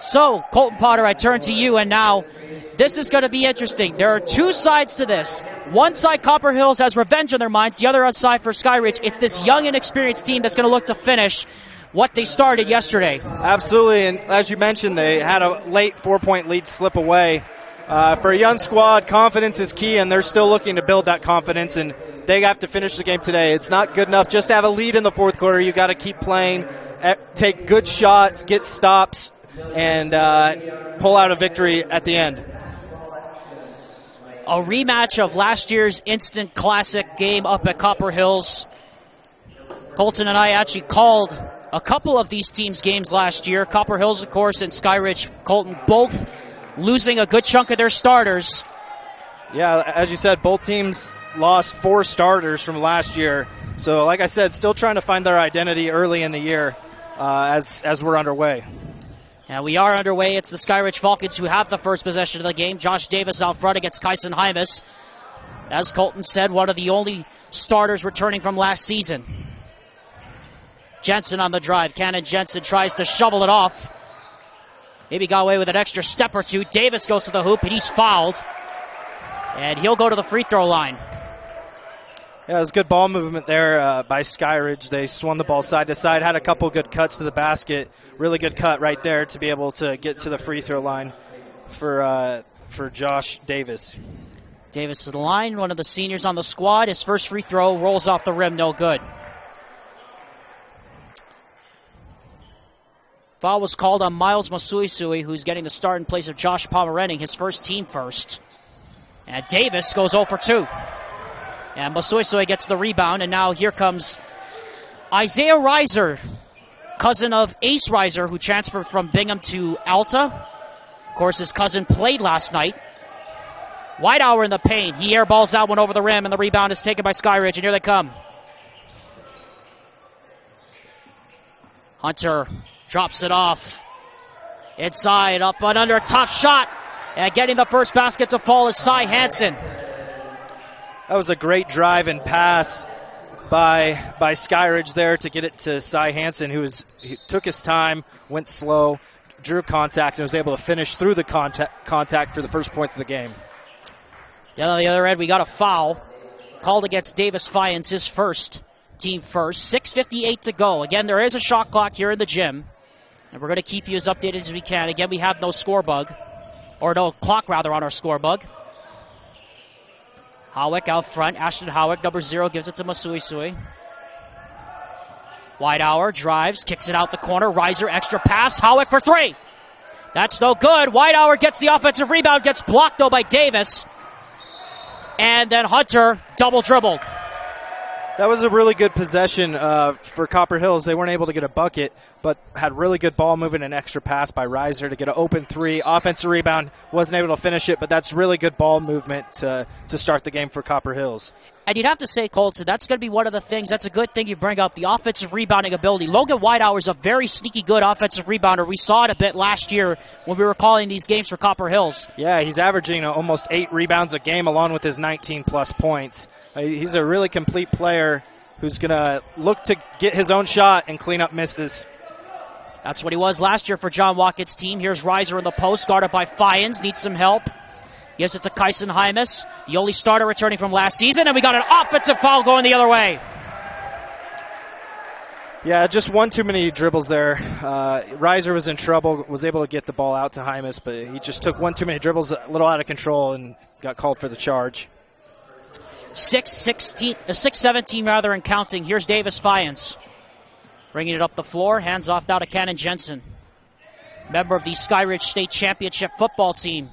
So, Colton Potter, I turn to you, and now this is going to be interesting. There are two sides to this. One side, Copper Hills, has revenge on their minds. The other side for Skyridge, it's this young and experienced team that's going to look to finish what they started yesterday. Absolutely, and as you mentioned, they had a late 4-point lead slip away. For a young squad, confidence is key, and they're still looking to build that confidence, and they have to finish the game today. It's not good enough just to have a lead in the fourth quarter. You got to keep playing, take good shots, get stops, and pull out a victory at the end. A rematch of last year's Instant Classic game up at Copper Hills. Colton and I actually called a couple of these teams' games last year. Copper Hills, of course, and Skyridge. Colton both losing a good chunk of their starters. Yeah, as you said, both teams lost 4 starters from last year. So, like I said, still trying to find their identity early in the year as we're underway. And we are underway. It's the Skyridge Falcons who have the first possession of the game. Josh Davis out front against Kyson Hymas. As Colton said, one of the only starters returning from last season. Jensen on the drive. Cannon Jensen tries to shovel it off. Maybe got away with an extra step or two. Davis goes to the hoop, and he's fouled. And he'll go to the free throw line. Yeah, it was good ball movement there by Skyridge. They swung the ball side to side, had a couple good cuts to the basket. Really good cut right there to be able to get to the free throw line for Josh Davis. Davis to the line, one of the seniors on the squad. His first free throw rolls off the rim, no good. Foul was called on Miles Masuisui, who's getting the start in place of Josh Pomerening, his first team first. And Davis goes 0 for 2. And Masuisui gets the rebound, and now here comes Isaiah Reiser, cousin of Ace Reiser, who transferred from Bingham to Alta. Of course, his cousin played last night. Whitehour in the paint. He airballs that one over the rim, and the rebound is taken by Skyridge, and here they come. Hunter drops it off. Inside, up and under, tough shot. And getting the first basket to fall is Cy Hansen. That was a great drive and pass by Skyridge there to get it to Cy Hansen, who took his time, went slow, drew contact, and was able to finish through the contact for the first points of the game. Down on the other end, we got a foul called against Davis Fyans, his first, team first. 6:58 to go. Again, there is a shot clock here in the gym, and we're going to keep you as updated as we can. Again, we have no score bug, or no clock rather on our score bug. Howick out front. Ashton Howick, number 0, gives it to Masuisui. Whitehour drives, kicks it out the corner. Reiser, extra pass. Howick for 3. That's no good. Whitehour gets the offensive rebound, gets blocked though by Davis. And then Hunter double dribbled. That was a really good possession for Copper Hills. They weren't able to get a bucket, but had really good ball movement and extra pass by Reiser to get an open 3. Offensive rebound, wasn't able to finish it, but that's really good ball movement to start the game for Copper Hills. And you'd have to say, Colton, that's going to be one of the things. That's a good thing you bring up, the offensive rebounding ability. Logan Whitehour is a very sneaky good offensive rebounder. We saw it a bit last year when we were calling these games for Copper Hills. Yeah, he's averaging almost 8 rebounds a game along with his 19-plus points. He's a really complete player who's going to look to get his own shot and clean up misses. That's what he was last year for John Wackett's team. Here's Reiser in the post, guarded by Fyans, needs some help. Gives it to Kyson Hymas, the only starter returning from last season, and we got an offensive foul going the other way. Yeah, just one too many dribbles there. Reiser was in trouble, was able to get the ball out to Hymas, but he just took one too many dribbles, a little out of control, and got called for the charge. 6-17 rather, and counting. Here's Davis Fyans. Bringing it up the floor, hands off now to Cannon Jensen, member of the Skyridge State Championship football team.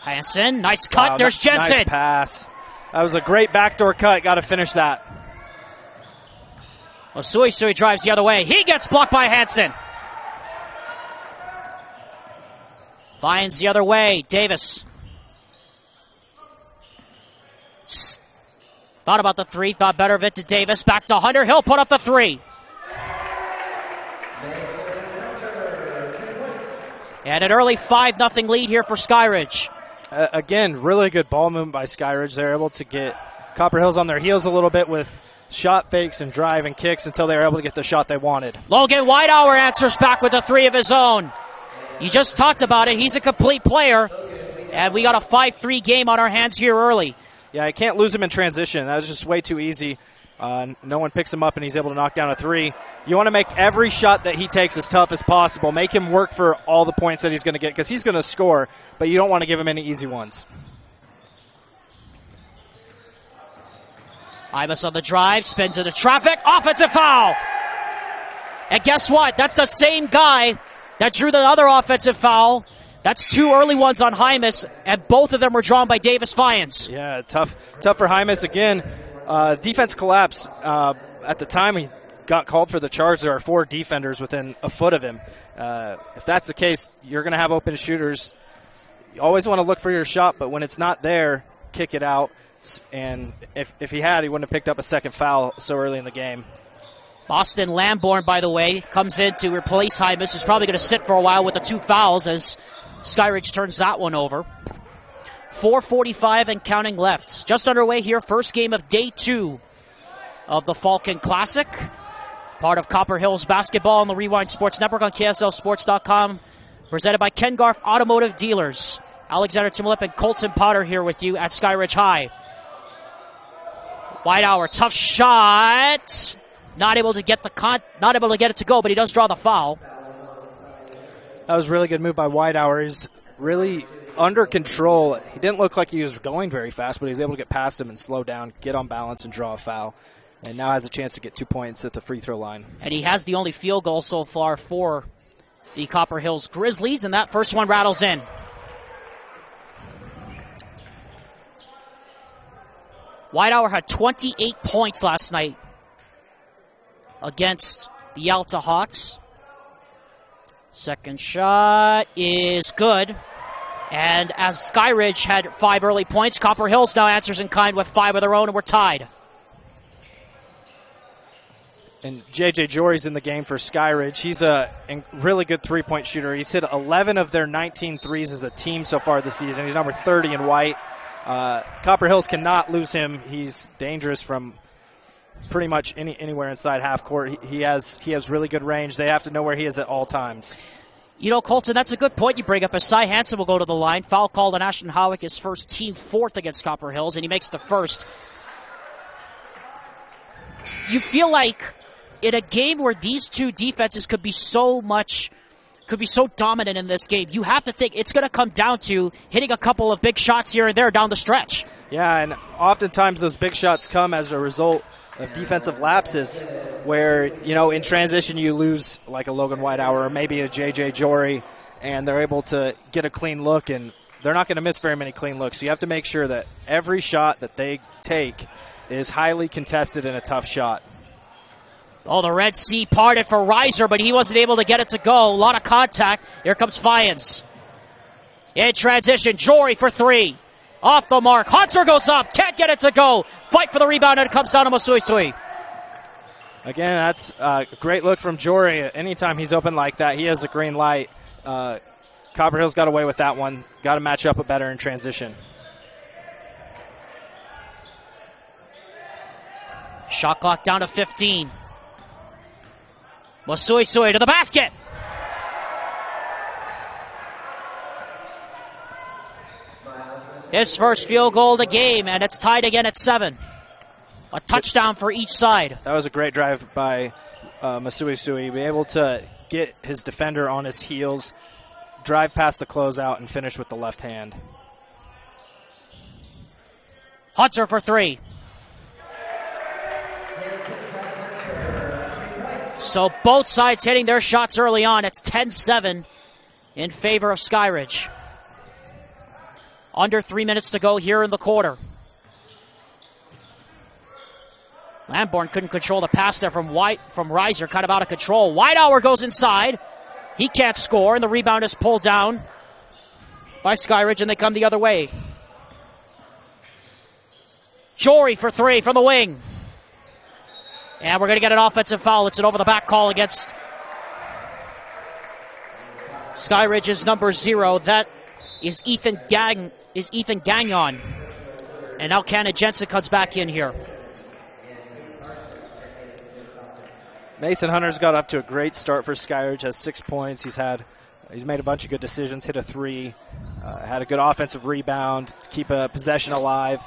Hansen, nice cut. Wow, there's Jensen. Nice pass. That was a great backdoor cut. Got to finish that. Masuisui drives the other way. He gets blocked by Hansen. Finds the other way. Davis. Thought about the 3. Thought better of it to Davis. Back to Hunter. He'll put up the 3. And an early 5-0 lead here for Skyridge. Again, really good ball movement by Skyridge. They're able to get Copper Hills on their heels a little bit with shot fakes and drive and kicks until they were able to get the shot they wanted. Logan Whitehour answers back with a 3 of his own. You just talked about it. He's a complete player, and we got a 5-3 game on our hands here early. Yeah, I can't lose him in transition. That was just way too easy. No one picks him up, and he's able to knock down a 3. You want to make every shot that he takes as tough as possible. Make him work for all the points that he's going to get, because he's going to score, but you don't want to give him any easy ones. Ibis on the drive, spins into traffic, offensive foul. And guess what? That's the same guy that drew the other offensive foul. That's 2 early ones on Hymas, and both of them were drawn by Davis Fyans. Yeah, tough for Hymas again. Defense collapsed. At the time he got called for the charge, there are 4 defenders within a foot of him. If that's the case, you're going to have open shooters. You always want to look for your shot, but when it's not there, kick it out. And if he had, he wouldn't have picked up a second foul so early in the game. Boston Lamborn, by the way, comes in to replace Hymas, who's probably going to sit for a while with the 2 fouls as Skyridge turns that one over. 4:45 and counting left. Just underway here, first game of day 2 of the Falcon Classic. Part of Copper Hills Basketball on the Rewind Sports Network on KSLSports.com. Presented by Ken Garff Automotive Dealers. Alexander Timolip and Colton Potter here with you at Skyridge High. Whitehour, tough shot. Not able to get it to go, but he does draw the foul. That was a really good move by Whitehour. He's really under control. He didn't look like he was going very fast, but he was able to get past him and slow down, get on balance, and draw a foul. And now has a chance to get 2 points at the free throw line. And he has the only field goal so far for the Copper Hills Grizzlies, and that first one rattles in. Whitehour had 28 points last night against the Alta Hawks. Second shot is good. And as Skyridge had 5 early points, Copper Hills now answers in kind with 5 of their own, and we're tied. And J.J. Jory's in the game for Skyridge. He's a really good three-point shooter. He's hit 11 of their 19 threes as a team so far this season. He's number 30 in white. Copper Hills cannot lose him. He's dangerous from pretty much anywhere inside half court. He has really good range. They have to know where he is at all times. You know, Colton, that's a good point you bring up. As Cy Hansen will go to the line. Foul called on Ashton Howick, his first, team 4th against Copper Hills, and he makes the first. You feel like in a game where these 2 defenses could be so dominant in this game, you have to think it's going to come down to hitting a couple of big shots here and there down the stretch. Yeah, and oftentimes those big shots come as a result of defensive lapses where, in transition you lose like a Logan Whitehour or maybe a J.J. Jory, and they're able to get a clean look, and they're not going to miss very many clean looks. So you have to make sure that every shot that they take is highly contested and a tough shot. Oh, the Red Sea parted for Reiser, but he wasn't able to get it to go. A lot of contact. Here comes Fyans. In transition, Jory for 3. Off the mark. Hunter goes up. Can't get it to go. Fight for the rebound, and it comes down to Masuisui. Again, that's a great look from Jory. Anytime he's open like that, he has the green light. Copper Hills got away with that one. Got to match up better in transition. Shot clock down to 15. Masuisui to the basket. His first field goal of the game, and it's tied again at 7. A touchdown for each side. That was a great drive by Masuisui. Be able to get his defender on his heels, drive past the closeout, and finish with the left hand. Hunter for 3. So both sides hitting their shots early on. It's 10-7 in favor of Skyridge. Under 3 minutes to go here in the quarter. Lamborn couldn't control the pass there from Reiser, kind of out of control. Whitehour goes inside. He can't score, and the rebound is pulled down by Skyridge, and they come the other way. Jory for 3 from the wing. And we're going to get an offensive foul. It's an over-the-back call against Skyridge's number 0. That is Ethan Gagnon. And now Cannon Jensen comes back in here. Mason Hunter's got off to a great start for Skyridge, has 6 points. He's made a bunch of good decisions, hit a 3, had a good offensive rebound to keep a possession alive.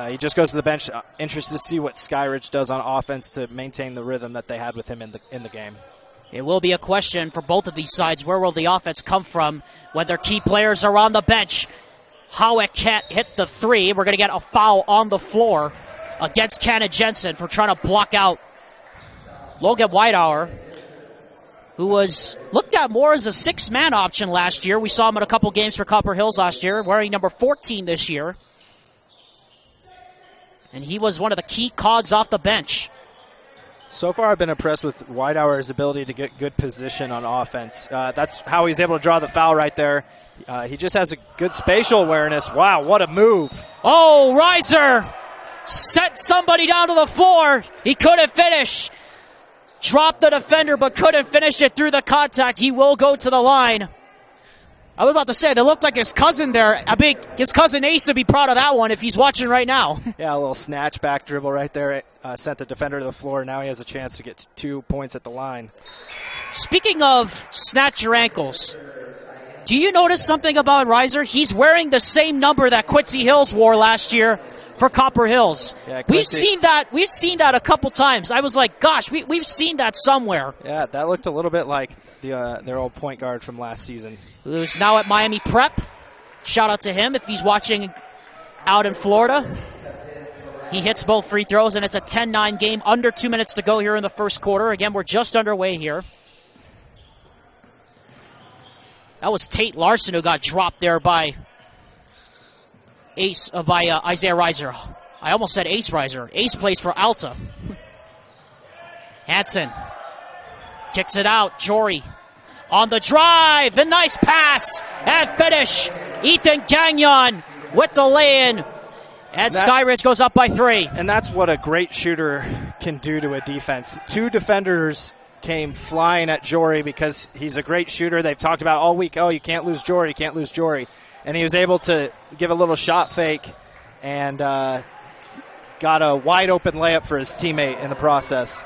He just goes to the bench. Interested to see what Skyridge does on offense to maintain the rhythm that they had with him in the game. It will be a question for both of these sides. Where will the offense come from when their key players are on the bench? Howick can't hit the 3. We're going to get a foul on the floor against Cannon Jensen for trying to block out Logan Whitehour, who was looked at more as a 6-man option last year. We saw him in a couple games for Copper Hills last year, wearing number 14 this year. And he was one of the key cogs off the bench. So far, I've been impressed with Whitehour's ability to get good position on offense. That's how he's able to draw the foul right there. He just has a good spatial awareness. Wow, what a move. Oh, Reiser set somebody down to the floor. He couldn't finish. Dropped the defender, but couldn't finish it through the contact. He will go to the line. I was about to say, they look like his cousin there. I think his cousin Ace would be proud of that one if he's watching right now. Yeah, a little snatch back dribble right there. Sent the defender to the floor. Now he has a chance to get 2 points at the line. Speaking of snatch your ankles, do you notice something about Reiser? He's wearing the same number that Quincy Hills wore last year for Copper Hills. Yeah, we've seen that a couple times. I was like, gosh, we've seen that somewhere. Yeah, that looked a little bit like their old point guard from last season. Who's now at Miami Prep. Shout out to him if he's watching out in Florida. He hits both free throws, and it's a 10-9 game. Under 2 minutes to go here in the first quarter. Again, we're just underway here. That was Tate Larson who got dropped there by Isaiah Reiser. I almost said Ace Reiser. Ace plays for Alta. Hansen kicks it out. Jory on the drive. A nice pass and finish. Ethan Gagnon with the lay-in. And Skyridge goes up by 3. And that's what a great shooter can do to a defense. 2 defenders came flying at Jory because he's a great shooter. They've talked about all week, oh, you can't lose Jory, you can't lose Jory. And he was able to give a little shot fake and got a wide-open layup for his teammate in the process.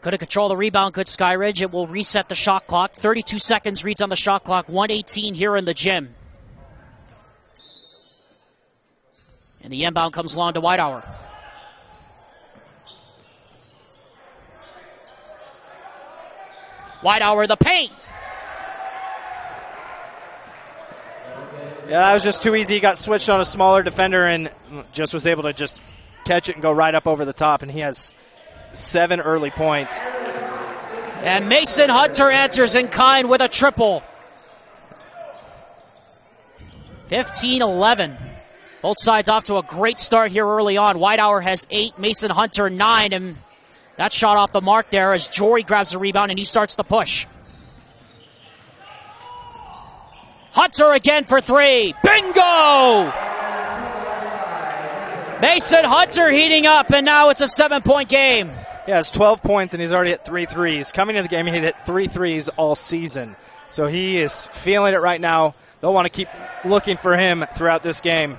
Couldn't control the rebound, good Skyridge. It will reset the shot clock. 32 seconds reads on the shot clock. 1:18 here in the gym. And the inbound comes long to Whitehour. Whitehour, the paint. Yeah, that was just too easy. He got switched on a smaller defender and just was able to just catch it and go right up over the top. And he has 7 early points. And Mason Hunter answers in kind with a triple. 15-11. Both sides off to a great start here early on. Whitehour has 8, Mason Hunter 9, and that shot off the mark there as Jory grabs the rebound and he starts the push. Hunter again for 3. Bingo! Mason Hunter heating up, and now it's a 7-point game. Yeah, it's 12 points, and he's already hit 3 threes. Coming into the game, he hit 3 threes all season. So he is feeling it right now. They'll want to keep looking for him throughout this game.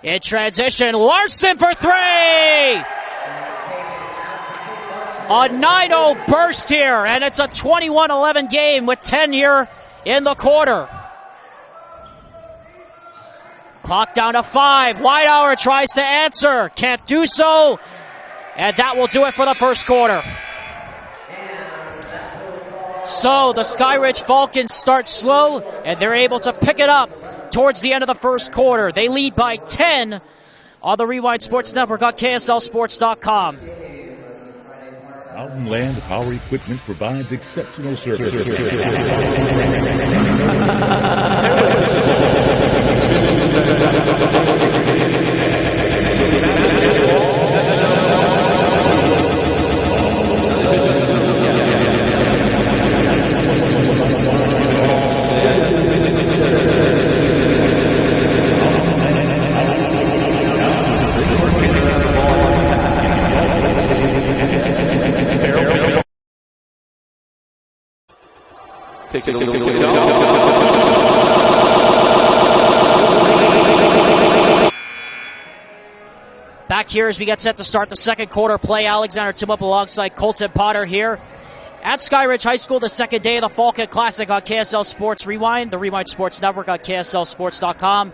In transition, Larson for 3! A 9-0 burst here, and it's a 21-11 game with 10 here in the quarter. Clock down to 5. Whitehour tries to answer. Can't do so. And that will do it for the first quarter. So the Skyridge Falcons start slow, and they're able to pick it up towards the end of the first quarter. They lead by 10 on the Rewind Sports Network on KSLSports.com. Mountain Land Power Equipment provides exceptional service. Back here as we get set to start the second quarter play. Alexander Tim up alongside Colton Potter here at Skyridge High School, the second day of the Falcon Classic on KSL Sports Rewind, the Rewind Sports Network on KSLSports.com.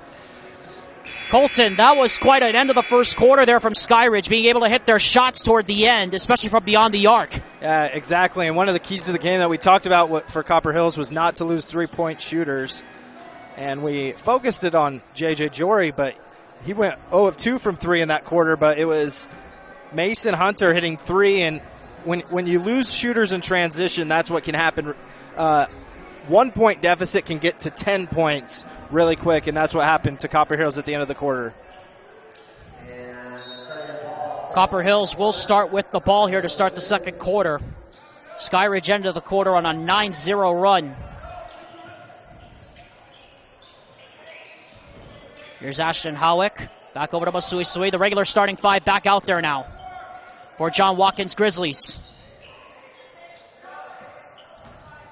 Colton, that was quite an end of the first quarter there from Skyridge, being able to hit their shots toward the end, especially from beyond the arc. Yeah, exactly. And one of the keys to the game that we talked about for Copper Hills was not to lose three-point shooters. And we focused it on J.J. Jory, but he went 0 of 2 from 3 in that quarter. But it was Mason Hunter hitting 3. And when you lose shooters in transition, that's what can happen. 1 point deficit can get to 10 points really quick, and that's what happened to Copper Hills at the end of the quarter. Copper Hills will start with the ball here to start the second quarter. Skyridge ended the quarter on a 9-0 run. Here's Ashton Howick. Back over to Masui Sui. The regular starting five back out there now for John Watkins Grizzlies.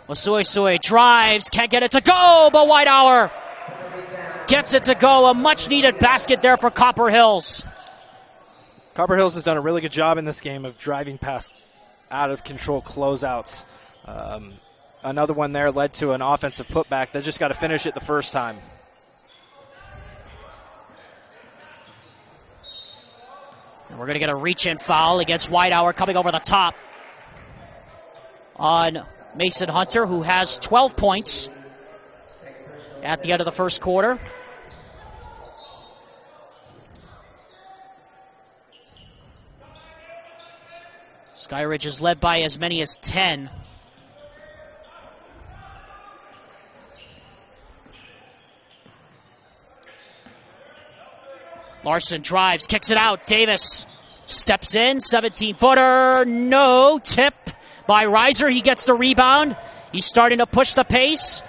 Masui Sui drives, can't get it to go, but Whitehour gets it to go. A much-needed basket there for Copper Hills. Copper Hills has done a really good job in this game of driving past out-of-control closeouts. Another one there led to an offensive putback. They just got to finish it the first time. And we're going to get a reach-in foul against Whitehour coming over the top on Mason Hunter, who has 12 points at the end of the first quarter. Skyridge is led by as many as 10. Larson drives, kicks it out. Davis steps in, 17-footer, no tip by Reiser. He gets the rebound. He's starting to push the pace,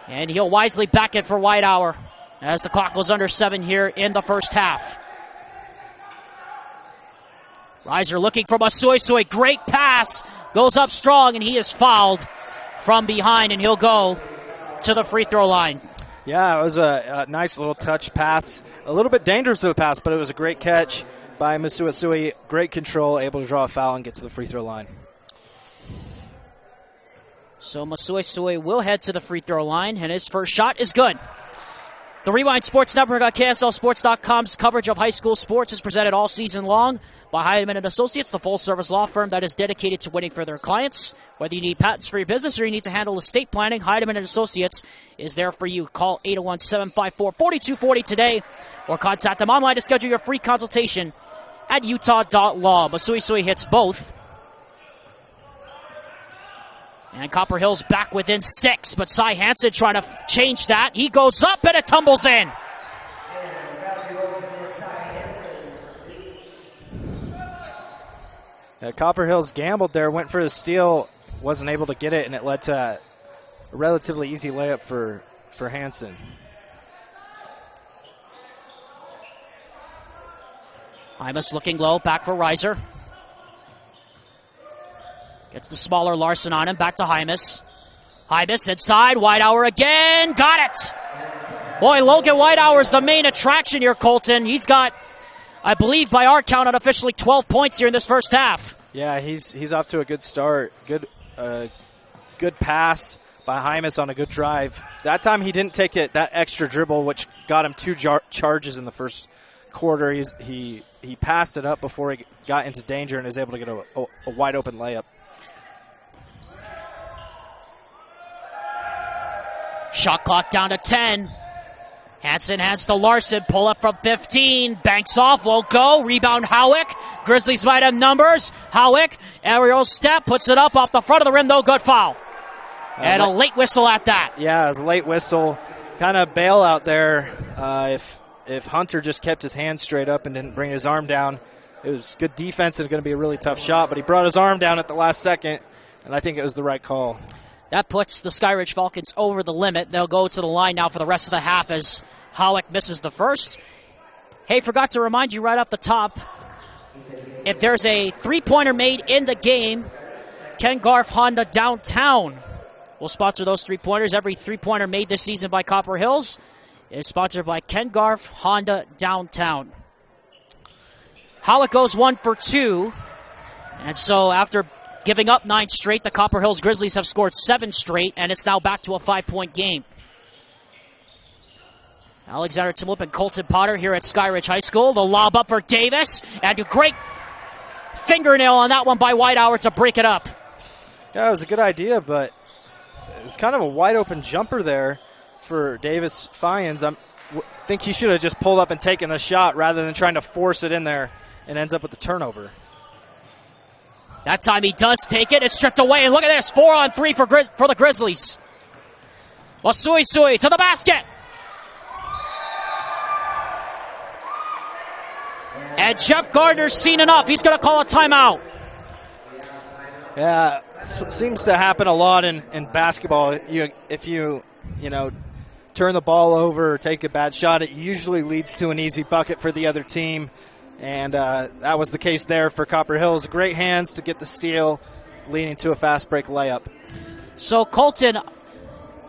and he'll wisely back it for Whitehour as the clock goes under 7 here in the first half. Reiser looking for Masui. Great pass. Goes up strong, and he is fouled from behind, and he'll go to the free throw line. Yeah, it was a nice little touch pass. A little bit dangerous of a pass, but it was a great catch by Masui. Great control, able to draw a foul and get to the free throw line. So Masui will head to the free throw line, and his first shot is good. The Rewind Sports Network on KSLSports.com's coverage of high school sports is presented all season long by Heidemann & Associates, the full-service law firm that is dedicated to winning for their clients. Whether you need patents for your business or you need to handle estate planning, Heidemann & Associates is there for you. Call 801-754-4240 today or contact them online to schedule your free consultation at utah.law. Masui hits both. And Copper Hills back within 6, but Cy Hansen trying to change that. He goes up and it tumbles in. Copper Hills gambled there, went for the steal, wasn't able to get it, and it led to a relatively easy layup for Hansen. Hymas looking low, back for Reiser. Gets the smaller Larson on him, back to Hymas. Hymas inside, Whitehour again, got it! Boy, Logan Whitehour is the main attraction here, Colton. He's got, I believe by our count, unofficially 12 points here in this first half. Yeah, he's off to a good start. Good pass by Hymas on a good drive. That time he didn't take that extra dribble, which got him 2 charges in the first quarter. He passed it up before he got into danger and is able to get a wide open layup. Shot clock down to 10. Hansen hands to Larson. Pull up from 15. Banks off. Won't go. Rebound Howick. Grizzlies might have numbers. Howick. Aerial step. Puts it up off the front of the rim. No good foul. And a late whistle at that. Yeah, it was a late whistle. Kind of bail out there. If Hunter just kept his hands straight up and didn't bring his arm down, it was good defense and going to be a really tough shot. But he brought his arm down at the last second, and I think it was the right call. That puts the Skyridge Falcons over the limit. They'll go to the line now for the rest of the half as Howick misses the first. Hey, forgot to remind you right off the top, if there's a three-pointer made in the game, Ken Garf Honda Downtown will sponsor those three-pointers. Every three-pointer made this season by Copper Hills is sponsored by Ken Garf Honda Downtown. Howick goes 1 for 2. And so after giving up 9 straight, the Copper Hills Grizzlies have scored 7 straight, and it's now back to a 5-point game. Alexander Timlip and Colton Potter here at Skyridge High School. The lob up for Davis, and a great fingernail on that one by Whitehour to break it up. Yeah, it was a good idea, but it was kind of a wide-open jumper there for Davis Fyans. I think he should have just pulled up and taken the shot rather than trying to force it in there and ends up with the turnover. That time he does take it. It's stripped away, and look at this. 4-on-3 for the Grizzlies. Masuisui to the basket. And Jeff Gardner's seen enough. He's going to call a timeout. Yeah, it seems to happen a lot in basketball. If you turn the ball over or take a bad shot, it usually leads to an easy bucket for the other team. And that was the case there for Copper Hills. Great hands to get the steal, leading to a fast break layup. So, Colton,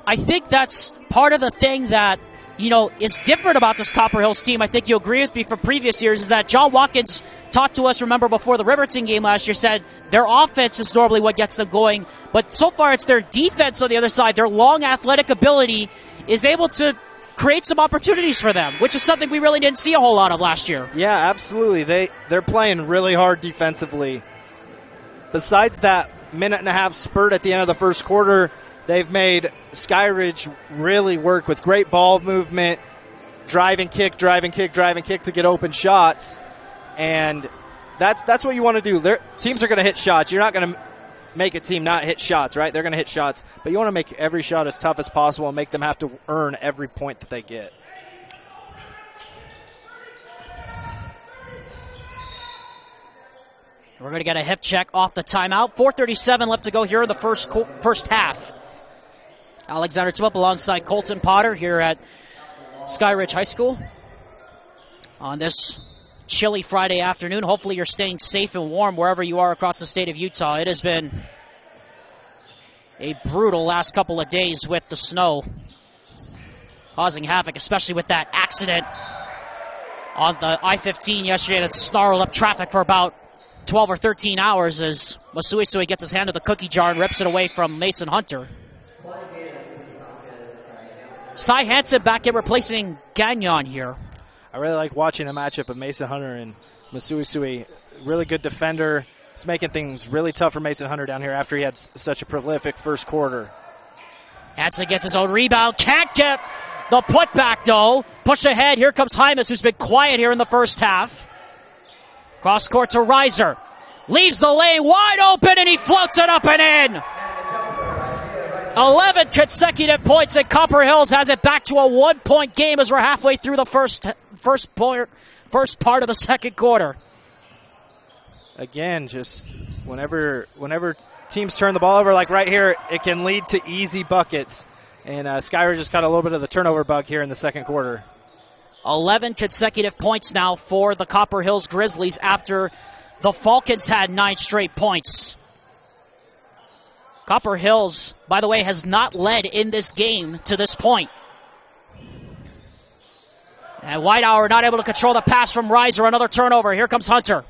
I think that's part of the thing that is different about this Copper Hills team. I think you'll agree with me from previous years is that John Watkins talked to us, remember, before the Riverton game last year, said their offense is normally what gets them going, but so far it's their defense on the other side. Their long athletic ability is able to create some opportunities for them, which is something we really didn't see a whole lot of last year. Yeah, absolutely. They're playing really hard defensively. Besides that minute-and-a-half spurt at the end of the first quarter, they've made Skyridge really work with great ball movement, drive and kick to get open shots. And that's what you want to do. Teams are going to hit shots. You're not going to make a team not hit shots, right? They're going to hit shots. But you want to make every shot as tough as possible and make them have to earn every point that they get. We're going to get a hip check off the timeout. 4:37 left to go here in the first half. Alexander Timlip alongside Colton Potter here at Skyridge High School on this chilly Friday afternoon. Hopefully you're staying safe and warm wherever you are across the state of Utah. It has been a brutal last couple of days with the snow causing havoc, especially with that accident on the I-15 yesterday that snarled up traffic for about 12 or 13 hours as Masuisui gets his hand to the cookie jar and rips it away from Mason Hunter. Cy Hansen back in replacing Gagnon here. I really like watching the matchup of Mason Hunter and Masuisui. Really good defender. He's making things really tough for Mason Hunter down here after he had such a prolific first quarter. Hansen gets his own rebound. Can't get the putback, though. Push ahead. Here comes Hymas, who's been quiet here in the first half. Cross court to Reiser. Leaves the lane wide open, and he floats it up and in. 11 consecutive points, and Copper Hills has it back to a 1-point game as we're halfway through the first part of the second quarter. Again, just whenever teams turn the ball over, like right here, it can lead to easy buckets. And Skyridge just got a little bit of the turnover bug here in the second quarter. 11 consecutive points now for the Copper Hills Grizzlies after the Falcons had 9 straight points. Copper Hills, by the way, has not led in this game to this point. And Whitehour not able to control the pass from Reiser. Another turnover. Here comes Hunter.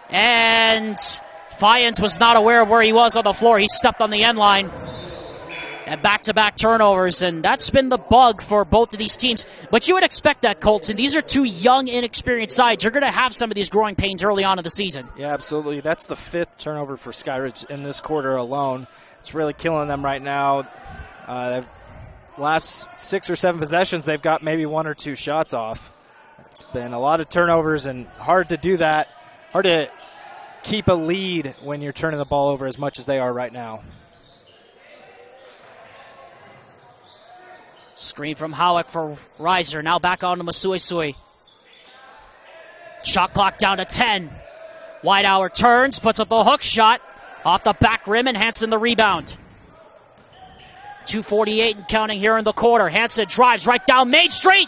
And Fyans was not aware of where he was on the floor. He stepped on the end line. And back-to-back turnovers, and that's been the bug for both of these teams. But you would expect that, Colton. These are two young, inexperienced sides. You're going to have some of these growing pains early on in the season. Yeah, absolutely. That's the 5th turnover for Skyridge in this quarter alone. It's really killing them right now. Last 6 or 7 possessions, they've got maybe 1 or 2 shots off. It's been a lot of turnovers, and hard to do that. Hard to keep a lead when you're turning the ball over as much as they are right now. Screen from Howick for Reiser. Now back on to Masuisui. Shot clock down to 10. Whitehour turns, puts up the hook shot. Off the back rim, and Hansen the rebound. 2:48 and counting here in the quarter. Hansen drives right down Main Street.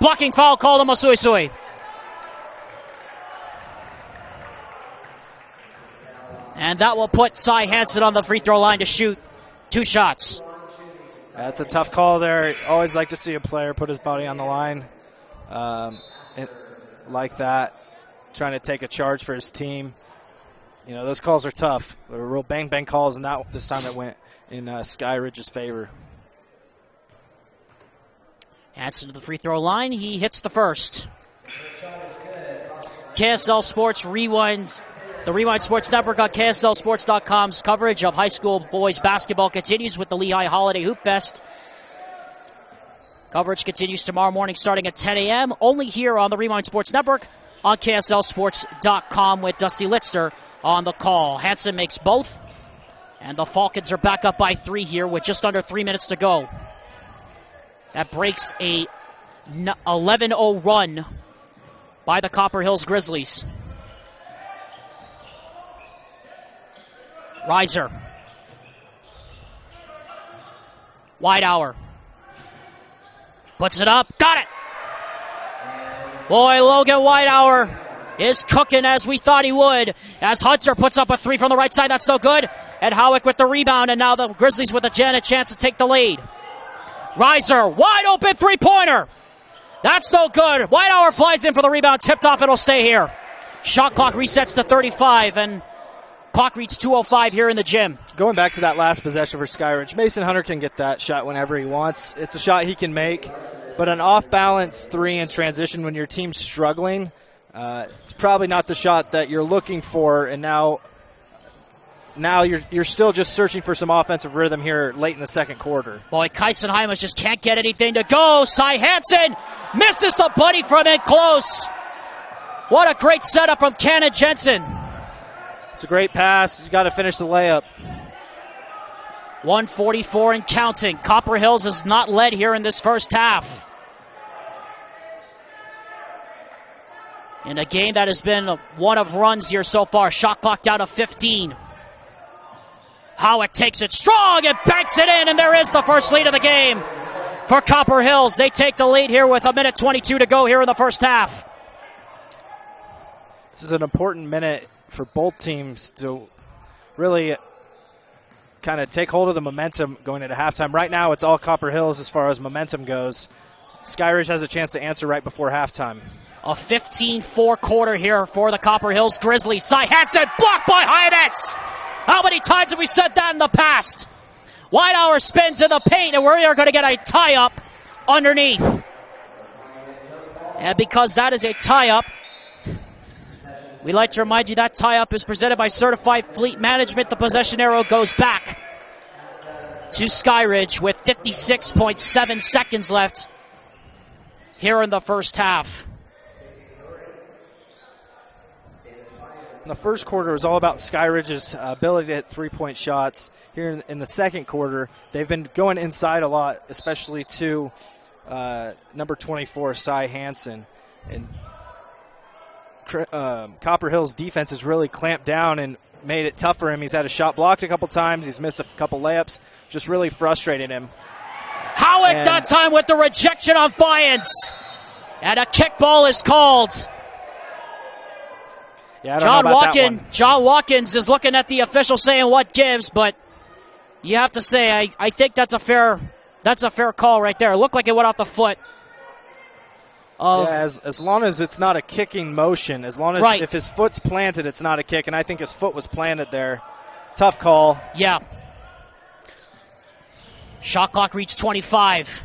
Blocking foul call to Masuisui. And that will put Cy Hansen on the free throw line to shoot 2 shots. That's a tough call there. Always like to see a player put his body on the line like that, trying to take a charge for his team. You know, those calls are tough. They're real bang-bang calls, and this time it went in Skyridge's favor. Hansen to the free throw line. He hits the first. KSL Sports Rewind. The Rewind Sports Network on KSLSports.com's coverage of high school boys basketball continues with the Lehigh Holiday Hoop Fest. Coverage continues tomorrow morning starting at 10 a.m. only here on the Rewind Sports Network on KSLSports.com with Dusty Litzter on the call. Hansen makes both, and the Falcons are back up by 3 here with just under 3 minutes to go. That breaks a 11-0 run by the Copper Hills Grizzlies. Reiser. Whitehour. Puts it up. Got it! Boy, Logan Whitehour is cooking as we thought he would. As Hunter puts up a 3 from the right side. That's no good. And Howick with the rebound. And now the Grizzlies with a chance to take the lead. Reiser, wide open three-pointer. That's no good. Whitehour flies in for the rebound. Tipped off. It'll stay here. Shot clock resets to 35. And clock reads 2:05 here in the gym. Going back to that last possession for Skyridge, Mason Hunter can get that shot whenever he wants. It's a shot he can make. But an off-balance 3 in transition when your team's struggling, it's probably not the shot that you're looking for. And now you're still just searching for some offensive rhythm here late in the second quarter. Boy, Kyson Hymas just can't get anything to go. Cy Hansen misses the buddy from in close. What a great setup from Cannon Jensen. It's a great pass. You got to finish the layup. 1:44 and counting. Copper Hills is not led here in this first half. In a game that has been one of runs here so far. Shot clock down to 15. Howick takes it strong and banks it in, and there is the first lead of the game for Copper Hills. They take the lead here with 1:22 to go here in the first half. This is an important minute for both teams to really kind of take hold of the momentum going into halftime. Right now, it's all Copper Hills as far as momentum goes. Skyridge has a chance to answer right before halftime. A 15-4 quarter here for the Copper Hills Grizzlies. Cy Hansen blocked by Hymas. How many times have we said that in the past? Whitehour spins in the paint, and we are going to get a tie-up underneath. And because that is a tie-up, we like to remind you that tie-up is presented by Certified Fleet Management. The possession arrow goes back to Skyridge with 56.7 seconds left here in the first half. In the first quarter, it was all about Skyridge's ability to hit three-point shots. Here in the second quarter, they've been going inside a lot, especially to number 24, Cy Hansen. And Copper Hills' defense has really clamped down and made it tough for him. He's had a shot blocked a couple times. He's missed a couple layups, just really frustrated him. Howick that time with the rejection on Fyans. And a kickball is called. Yeah, John Watkins is looking at the official saying what gives, but you have to say I think that's a fair call right there. It looked like it went off the foot. As long as it's not a kicking motion, as long as if his foot's planted, it's not a kick, and I think his foot was planted there. Tough call. Yeah. Shot clock reached 25.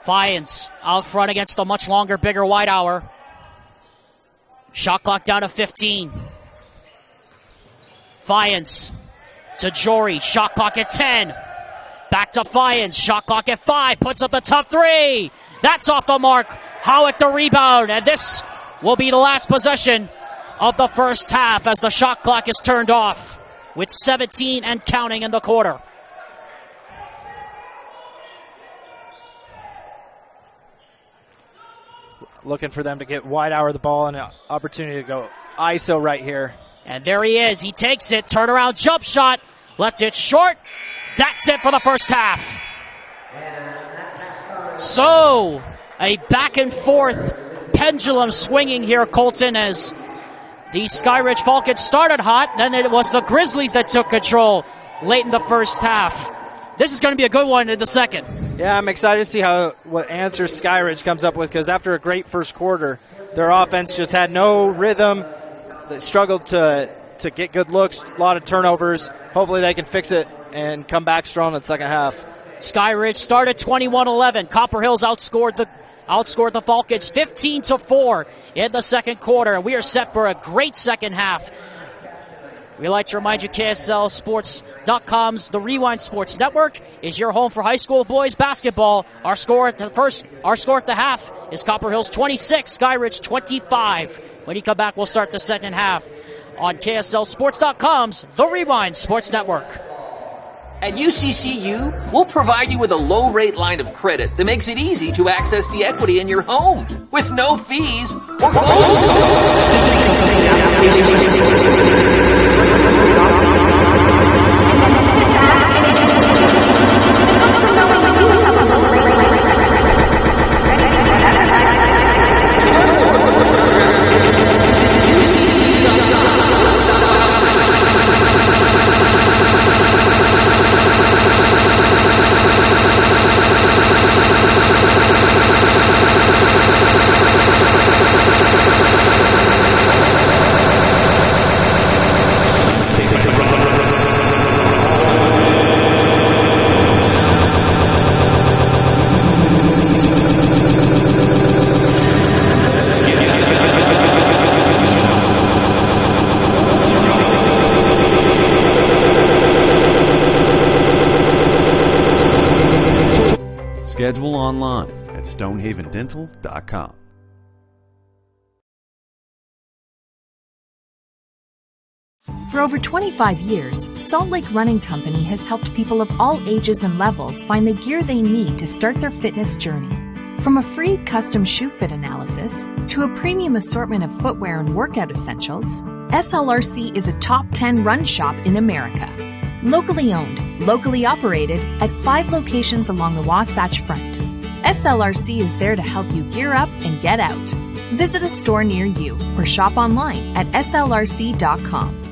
Fyans out front against the much longer, bigger Whitehour. Shot clock down to 15. Fyans to Jory. Shot clock at 10. Back to Fyans. Shot clock at 5. Puts up the tough 3. That's off the mark. Howick the rebound. And this will be the last possession of the first half as the shot clock is turned off with 17 and counting in the quarter. Looking for them to get Whitehour the ball and an opportunity to go ISO right here. And there he is. He takes it. Turnaround jump shot. Left it short. That's it for the first half. So, a back and forth pendulum swinging here, Colton, as the Skyridge Falcons started hot. Then it was the Grizzlies that took control. late in the first half. This is going to be a good one in the second. Yeah, I'm excited to see what answers Skyridge comes up with, because after a great first quarter, their offense just had no rhythm. They struggled to get good looks, a lot of turnovers. Hopefully they can fix it and come back strong in the second half. Skyridge started 21-11. Copper Hills outscored the Falcons 15-4 in the second quarter, and we are set for a great second half. We like to remind you, KSLSports.com's The Rewind Sports Network is your home for high school boys basketball. Our score at the half is Copper Hills 26, Skyridge 25. When you come back, we'll start the second half on KSLSports.com's The Rewind Sports Network. At UCCU, we'll provide you with a low-rate line of credit that makes it easy to access the equity in your home with no fees or Schedule online at stonehavendental.com. For over 25 years, Salt Lake Running Company has helped people of all ages and levels find the gear they need to start their fitness journey. From a free custom shoe fit analysis to a premium assortment of footwear and workout essentials, SLRC is a top 10 run shop in America. Locally owned, locally operated at 5 locations along the Wasatch Front. SLRC is there to help you gear up and get out. Visit a store near you or shop online at slrc.com.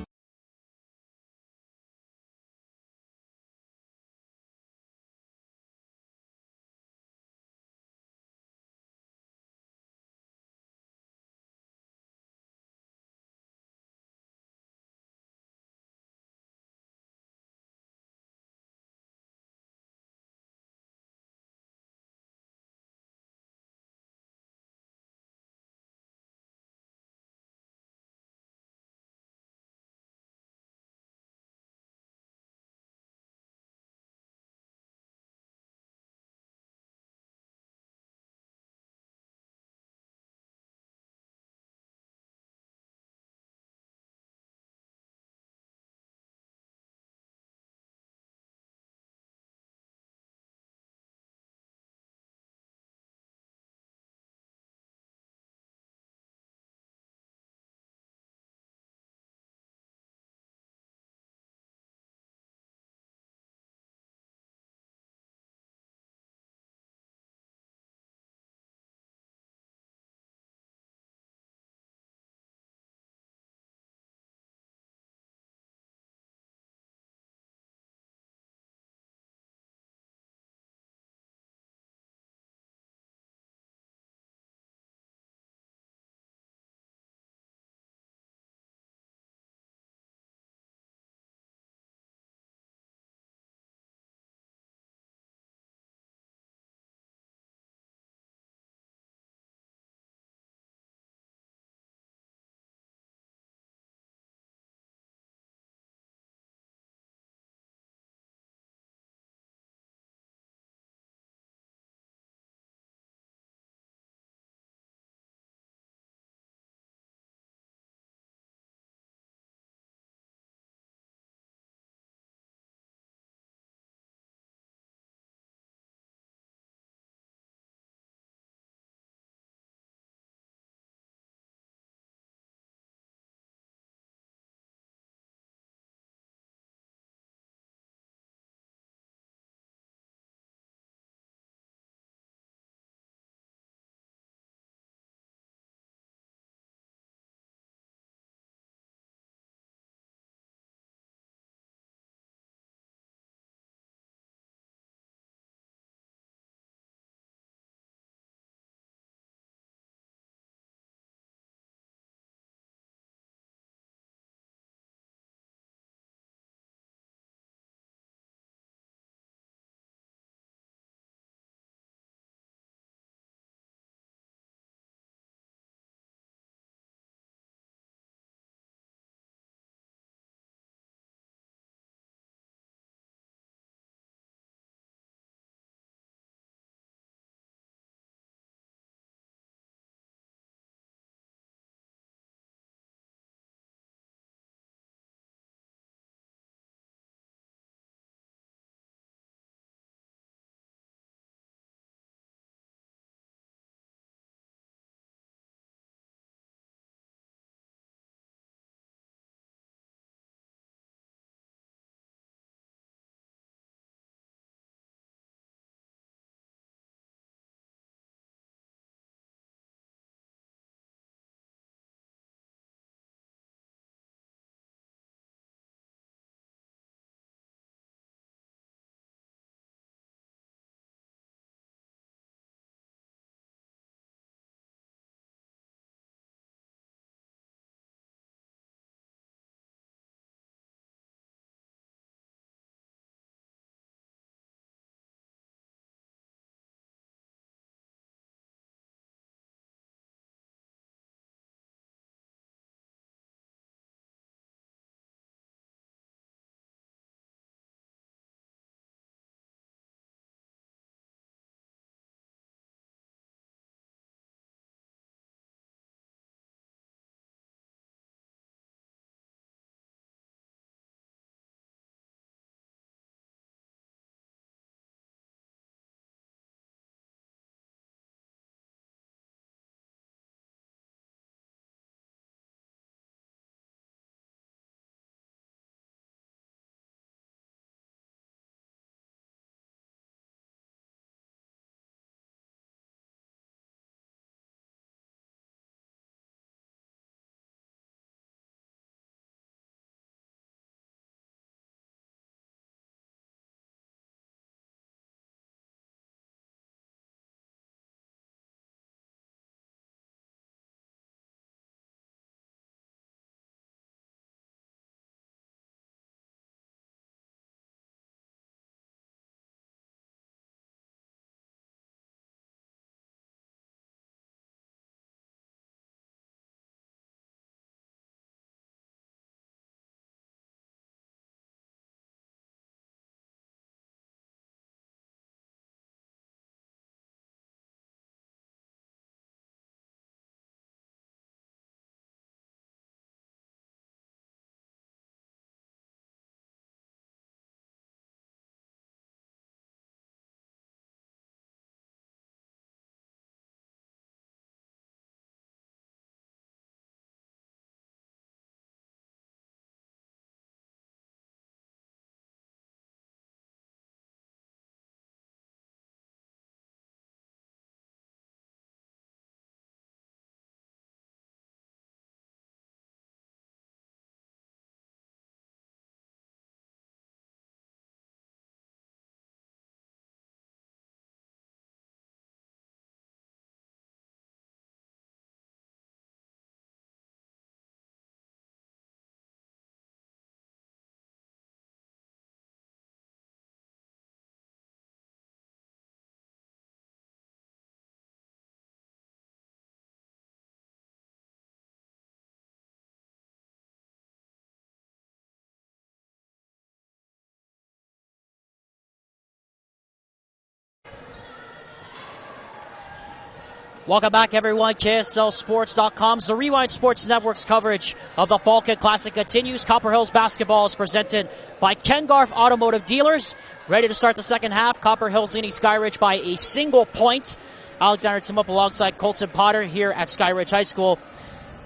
Welcome back, everyone. KSLSports.com's The Rewind Sports Network's coverage of the Falcon Classic continues. Copper Hills basketball is presented by Ken Garff Automotive Dealers. Ready to start the second half. Copper Hills leading Skyridge by a single point. Alexander Timup alongside Colton Potter here at Skyridge High School.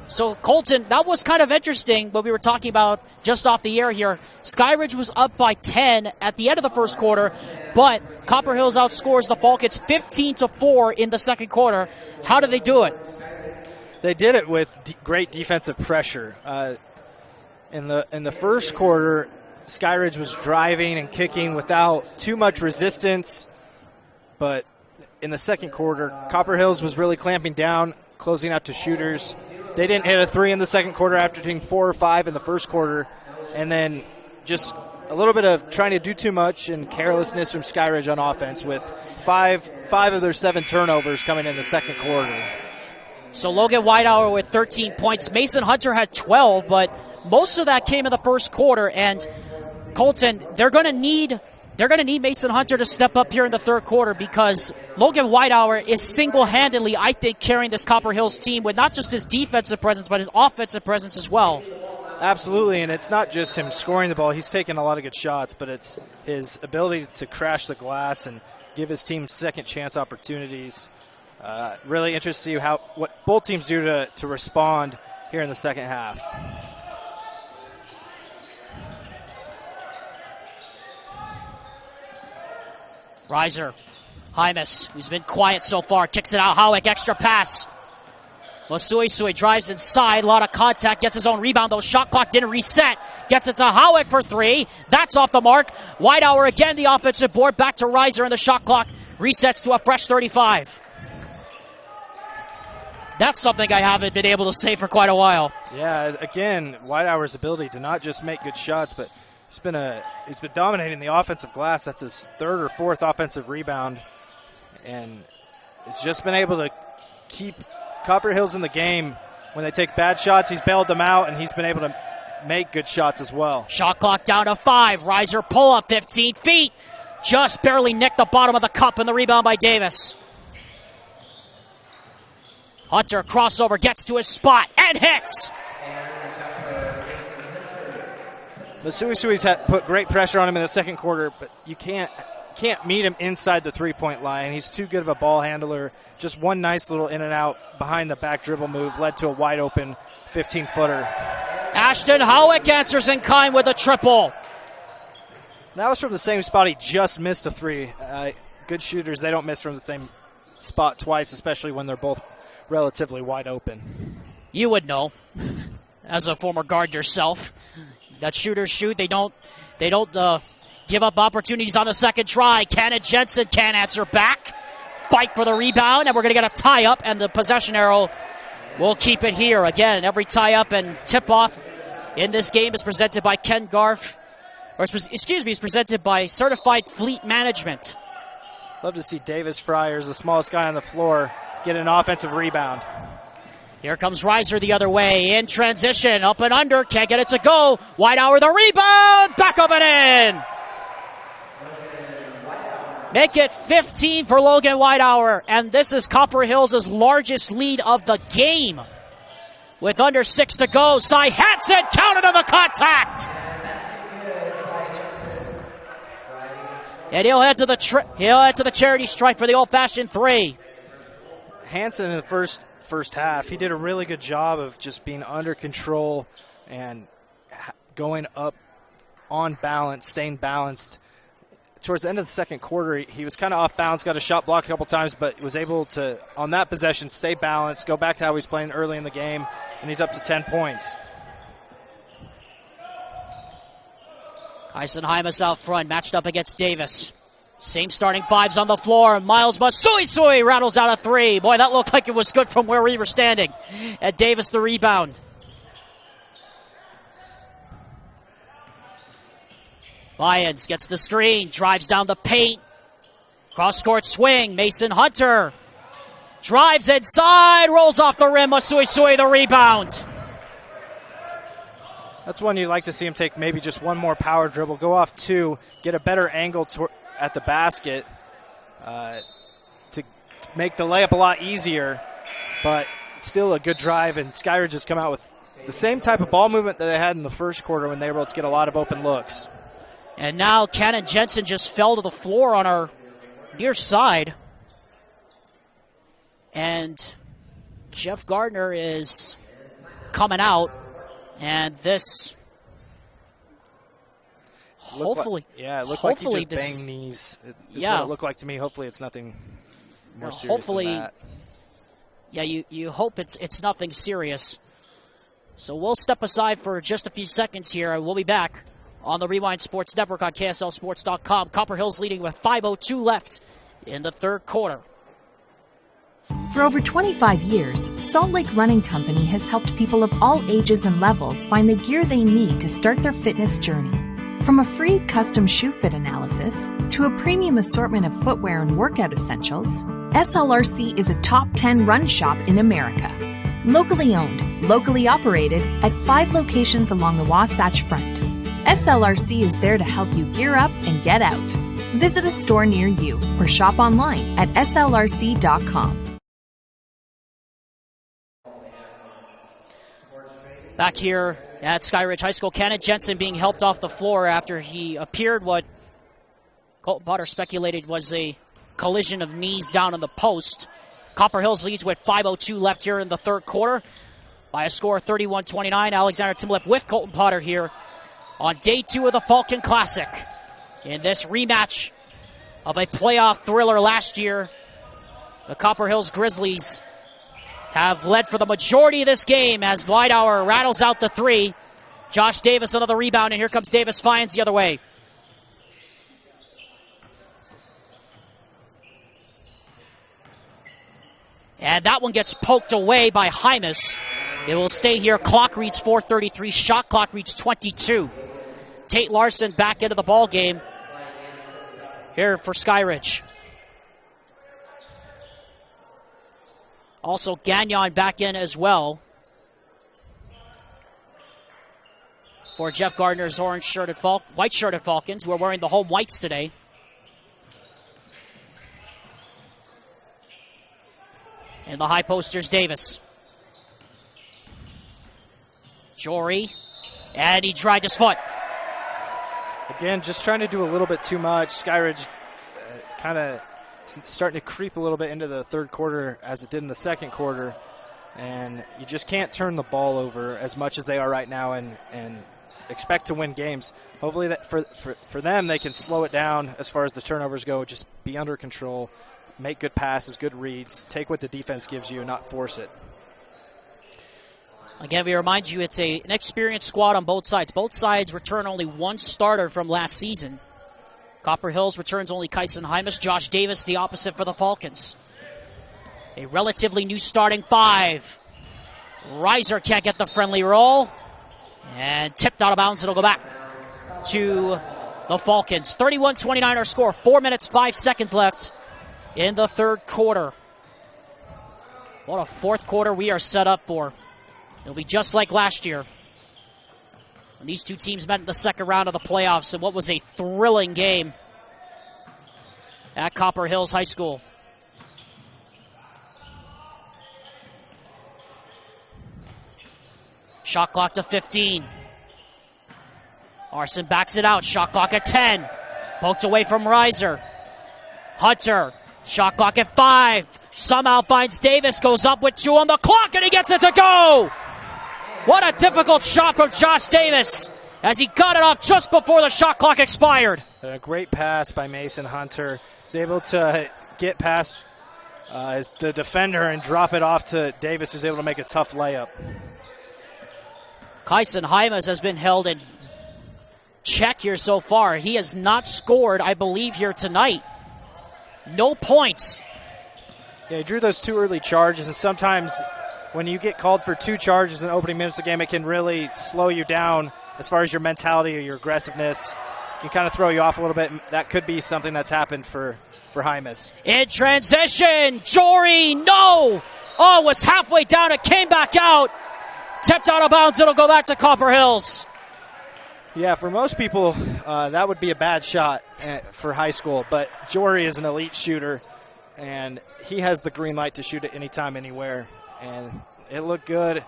So, Colton, that was kind of interesting what we were talking about just off the air here. Skyridge was up by 10 at the end of the first quarter, but Copper Hills outscores the Falcons 15-4 in the second quarter. How did they do it? They did it with great defensive pressure. In the first quarter, Skyridge was driving and kicking without too much resistance, but in the second quarter, Copper Hills was really clamping down, closing out to shooters. They didn't hit a three in the second quarter after taking 4 or 5 in the first quarter, and then just a little bit of trying to do too much and carelessness from Skyridge on offense with five of their 7 turnovers coming in the second quarter. So Logan Whitehour with 13 points. Mason Hunter had 12, but most of that came in the first quarter. And Colton, they're going to need Mason Hunter to step up here in the third quarter because Logan Whitehour is single-handedly, I think, carrying this Copper Hills team with not just his defensive presence, but his offensive presence as well. Absolutely, and it's not just him scoring the ball. He's taking a lot of good shots, but it's his ability to crash the glass and give his team second chance opportunities. Really interested to see what both teams do to respond here in the second half. Reiser, Hymas, who's been quiet so far, kicks it out. Howick, extra pass. Masuisui drives inside, a lot of contact, gets his own rebound, though shot clock didn't reset. Gets it to Howick for 3. That's off the mark. Whitehour again, the offensive board, back to Reiser, and the shot clock resets to a fresh 35. That's something I haven't been able to say for quite a while. Yeah, again, Whitehour's ability to not just make good shots, but he's been dominating the offensive glass. That's his 3rd or 4th offensive rebound, and he's just been able to keep Copper Hills in the game. When they take bad shots, he's bailed them out, and he's been able to make good shots as well. Shot clock down to 5. Reiser pull up 15 feet. Just barely nicked the bottom of the cup, and the rebound by Davis. Hunter crossover, gets to his spot, and hits. Masuisui's put great pressure on him in the second quarter, but you can't meet him inside the three-point line. He's too good of a ball handler. Just one nice little in and out behind the back dribble move led to a wide-open 15-footer. Ashton Howick answers in kind with a triple. That was from the same spot he just missed a 3. Good shooters, they don't miss from the same spot twice, especially when they're both relatively wide open. You would know, as a former guard yourself, that shooters shoot. They don't give up opportunities on the second try. Kenneth Jensen can't answer back. Fight for the rebound, and we're going to get a tie-up, and the possession arrow will keep it here. Again, every tie-up and tip-off in this game is presented by Ken Garff, is presented by Certified Fleet Management. Love to see Davis Friars, the smallest guy on the floor, get an offensive rebound. Here comes Reiser the other way in transition, up and under, can't get it to go. Whitehour the rebound, back up and in. Make it 15 for Logan Whitehour, and this is Copper Hills' largest lead of the game. With under 6 to go, Cy Hansen counted on the contact. And he'll head to the charity stripe for the old-fashioned 3. Hansen in the first half, he did a really good job of just being under control and going up on balance, staying balanced. Towards the end of the second quarter, he was kind of off balance, got a shot blocked a couple times, but was able to, on that possession, stay balanced, go back to how he was playing early in the game, and he's up to 10 points. Kyson Hymas out front, matched up against Davis. Same starting 5s on the floor. Miles Masuisui rattles out a 3. Boy, that looked like it was good from where we were standing. And Davis the rebound. Lyons gets the screen, drives down the paint. Cross-court swing, Mason Hunter. Drives inside, rolls off the rim, Masuisui the rebound. That's one you'd like to see him take maybe just one more power dribble, go off 2, get a better angle at the basket to make the layup a lot easier. but still a good drive, and Skyridge has come out with the same type of ball movement that they had in the first quarter when they were able to get a lot of open looks. And now Cannon Jensen just fell to the floor on our near side. And Jeff Gardner is coming out, and this hopefully, it looked like he just banged knees. Is what it looked like to me. Hopefully, it's nothing more serious than that. Yeah, you hope it's nothing serious. So we'll step aside for just a few seconds here, and we'll be back on the Rewind Sports Network on KSLSports.com. Copper Hills leading with 5:02 left in the third quarter. For over 25 years, Salt Lake Running Company has helped people of all ages and levels find the gear they need to start their fitness journey. From a free custom shoe fit analysis to a premium assortment of footwear and workout essentials, SLRC is a top 10 run shop in America. Locally owned, locally operated at 5 locations along the Wasatch Front. SLRC is there to help you gear up and get out. Visit a store near you or shop online at slrc.com. Back here at Skyridge High School, Cannon Jensen being helped off the floor after he appeared what Colton Potter speculated was a collision of knees down in the post. Copper Hills leads with 5:02 left here in the third quarter by a score of 31-29. Alexander Timlip with Colton Potter here on day 2 of the Falcon Classic. In this rematch of a playoff thriller last year, the Copper Hills Grizzlies have led for the majority of this game as Whitehour rattles out the 3. Josh Davis another rebound, and here comes Davis Fiennes the other way. And that one gets poked away by Hymas. It will stay here. Clock reads 4:33. Shot clock reads 22. Tate Larson back into the ball game here for Skyridge. Also, Gagnon back in as well for Jeff Gardner's white-shirted Falcons, who are wearing the home whites today. And the high posters, Davis. Jory, and he tried his foot. Again, just trying to do a little bit too much. Skyridge kind of starting to creep a little bit into the third quarter as it did in the second quarter. And you just can't turn the ball over as much as they are right now and expect to win games. Hopefully that for them, they can slow it down as far as the turnovers go, just be under control, make good passes, good reads, take what the defense gives you and not force it. Again, we remind you it's an experienced squad on both sides. Both sides return only one starter from last season. Copper Hills returns only Kyson Hymas. Josh Davis, the opposite for the Falcons. A relatively new starting 5. Reiser can't get the friendly roll. And tipped out of bounds. It'll go back to the Falcons. 31-29 our score. 4 minutes, 5 seconds left in the third quarter. What a fourth quarter we are set up for. It'll be just like last year when these two teams met in the second round of the playoffs in what was a thrilling game at Copper Hills High School. Shot clock to 15. Arson backs it out. Shot clock at 10. Poked away from Reiser. Hunter. Shot clock at 5. Somehow finds Davis. Goes up with 2 on the clock, and he gets it to go. What a difficult shot from Josh Davis as he got it off just before the shot clock expired. A great pass by Mason Hunter. He's able to get past the defender and drop it off to Davis, who's able to make a tough layup. Kyson Hymas has been held in check here so far. He has not scored, I believe, here tonight. No points. Yeah, he drew those 2 early charges, and sometimes when you get called for 2 charges in the opening minutes of the game, it can really slow you down as far as your mentality or your aggressiveness. It can kind of throw you off a little bit. That could be something that's happened for Hymas. In transition, Jory, no! Oh, was halfway down, it came back out. Tipped out of bounds, it'll go back to Copper Hills. Yeah, for most people, that would be a bad shot for high school, but Jory is an elite shooter, and he has the green light to shoot it anytime, anywhere. And it looked good.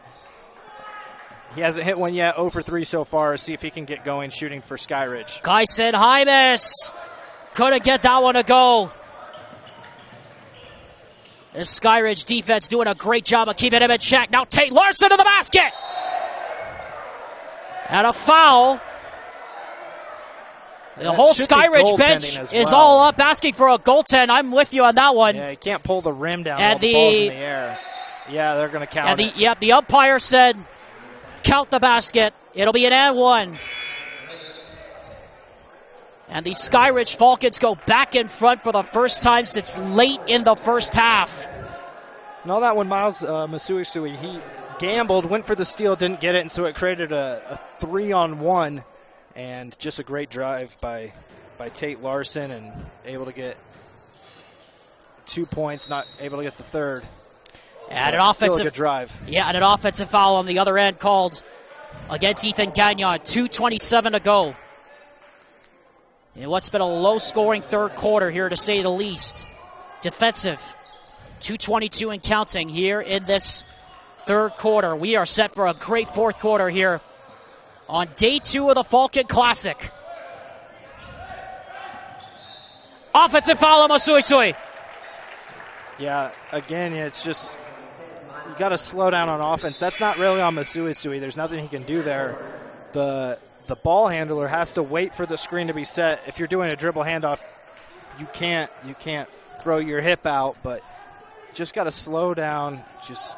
He hasn't hit one yet, 0 for 3 so far. See if he can get going shooting for Skyridge. Kyson Hymas couldn't get that one to go. The Skyridge defense doing a great job of keeping him in check. Now Tate Larson to the basket. And a foul. The whole Skyridge bench is all up asking for a goaltend. I'm with you on that one. Yeah, you can't pull the rim down while the ball's in the air. Yeah, they're going to count it. Yep, the umpire said count the basket. It'll be an and one. And the Skyridge Falcons go back in front for the first time since late in the first half. And all that when Miles Masuisui, he gambled, went for the steal, didn't get it, and so it created a 3-on-1. And just a great drive by Tate Larson, and able to get 2 points, not able to get the third. And an offensive still a good drive. Yeah, and an offensive foul on the other end called against Ethan Gagnon. 2:27 to go. In what's been a low-scoring third quarter here, to say the least. Defensive. 2:22 and counting here in this third quarter. We are set for a great fourth quarter here on day 2 of the Falcon Classic. Offensive foul on Masuisui. Yeah, again, it's just you got to slow down on offense. That's not really on Masuisui. There's nothing he can do there. The ball handler has to wait for the screen to be set. If you're doing a dribble handoff, you can't throw your hip out, but just got to slow down. Just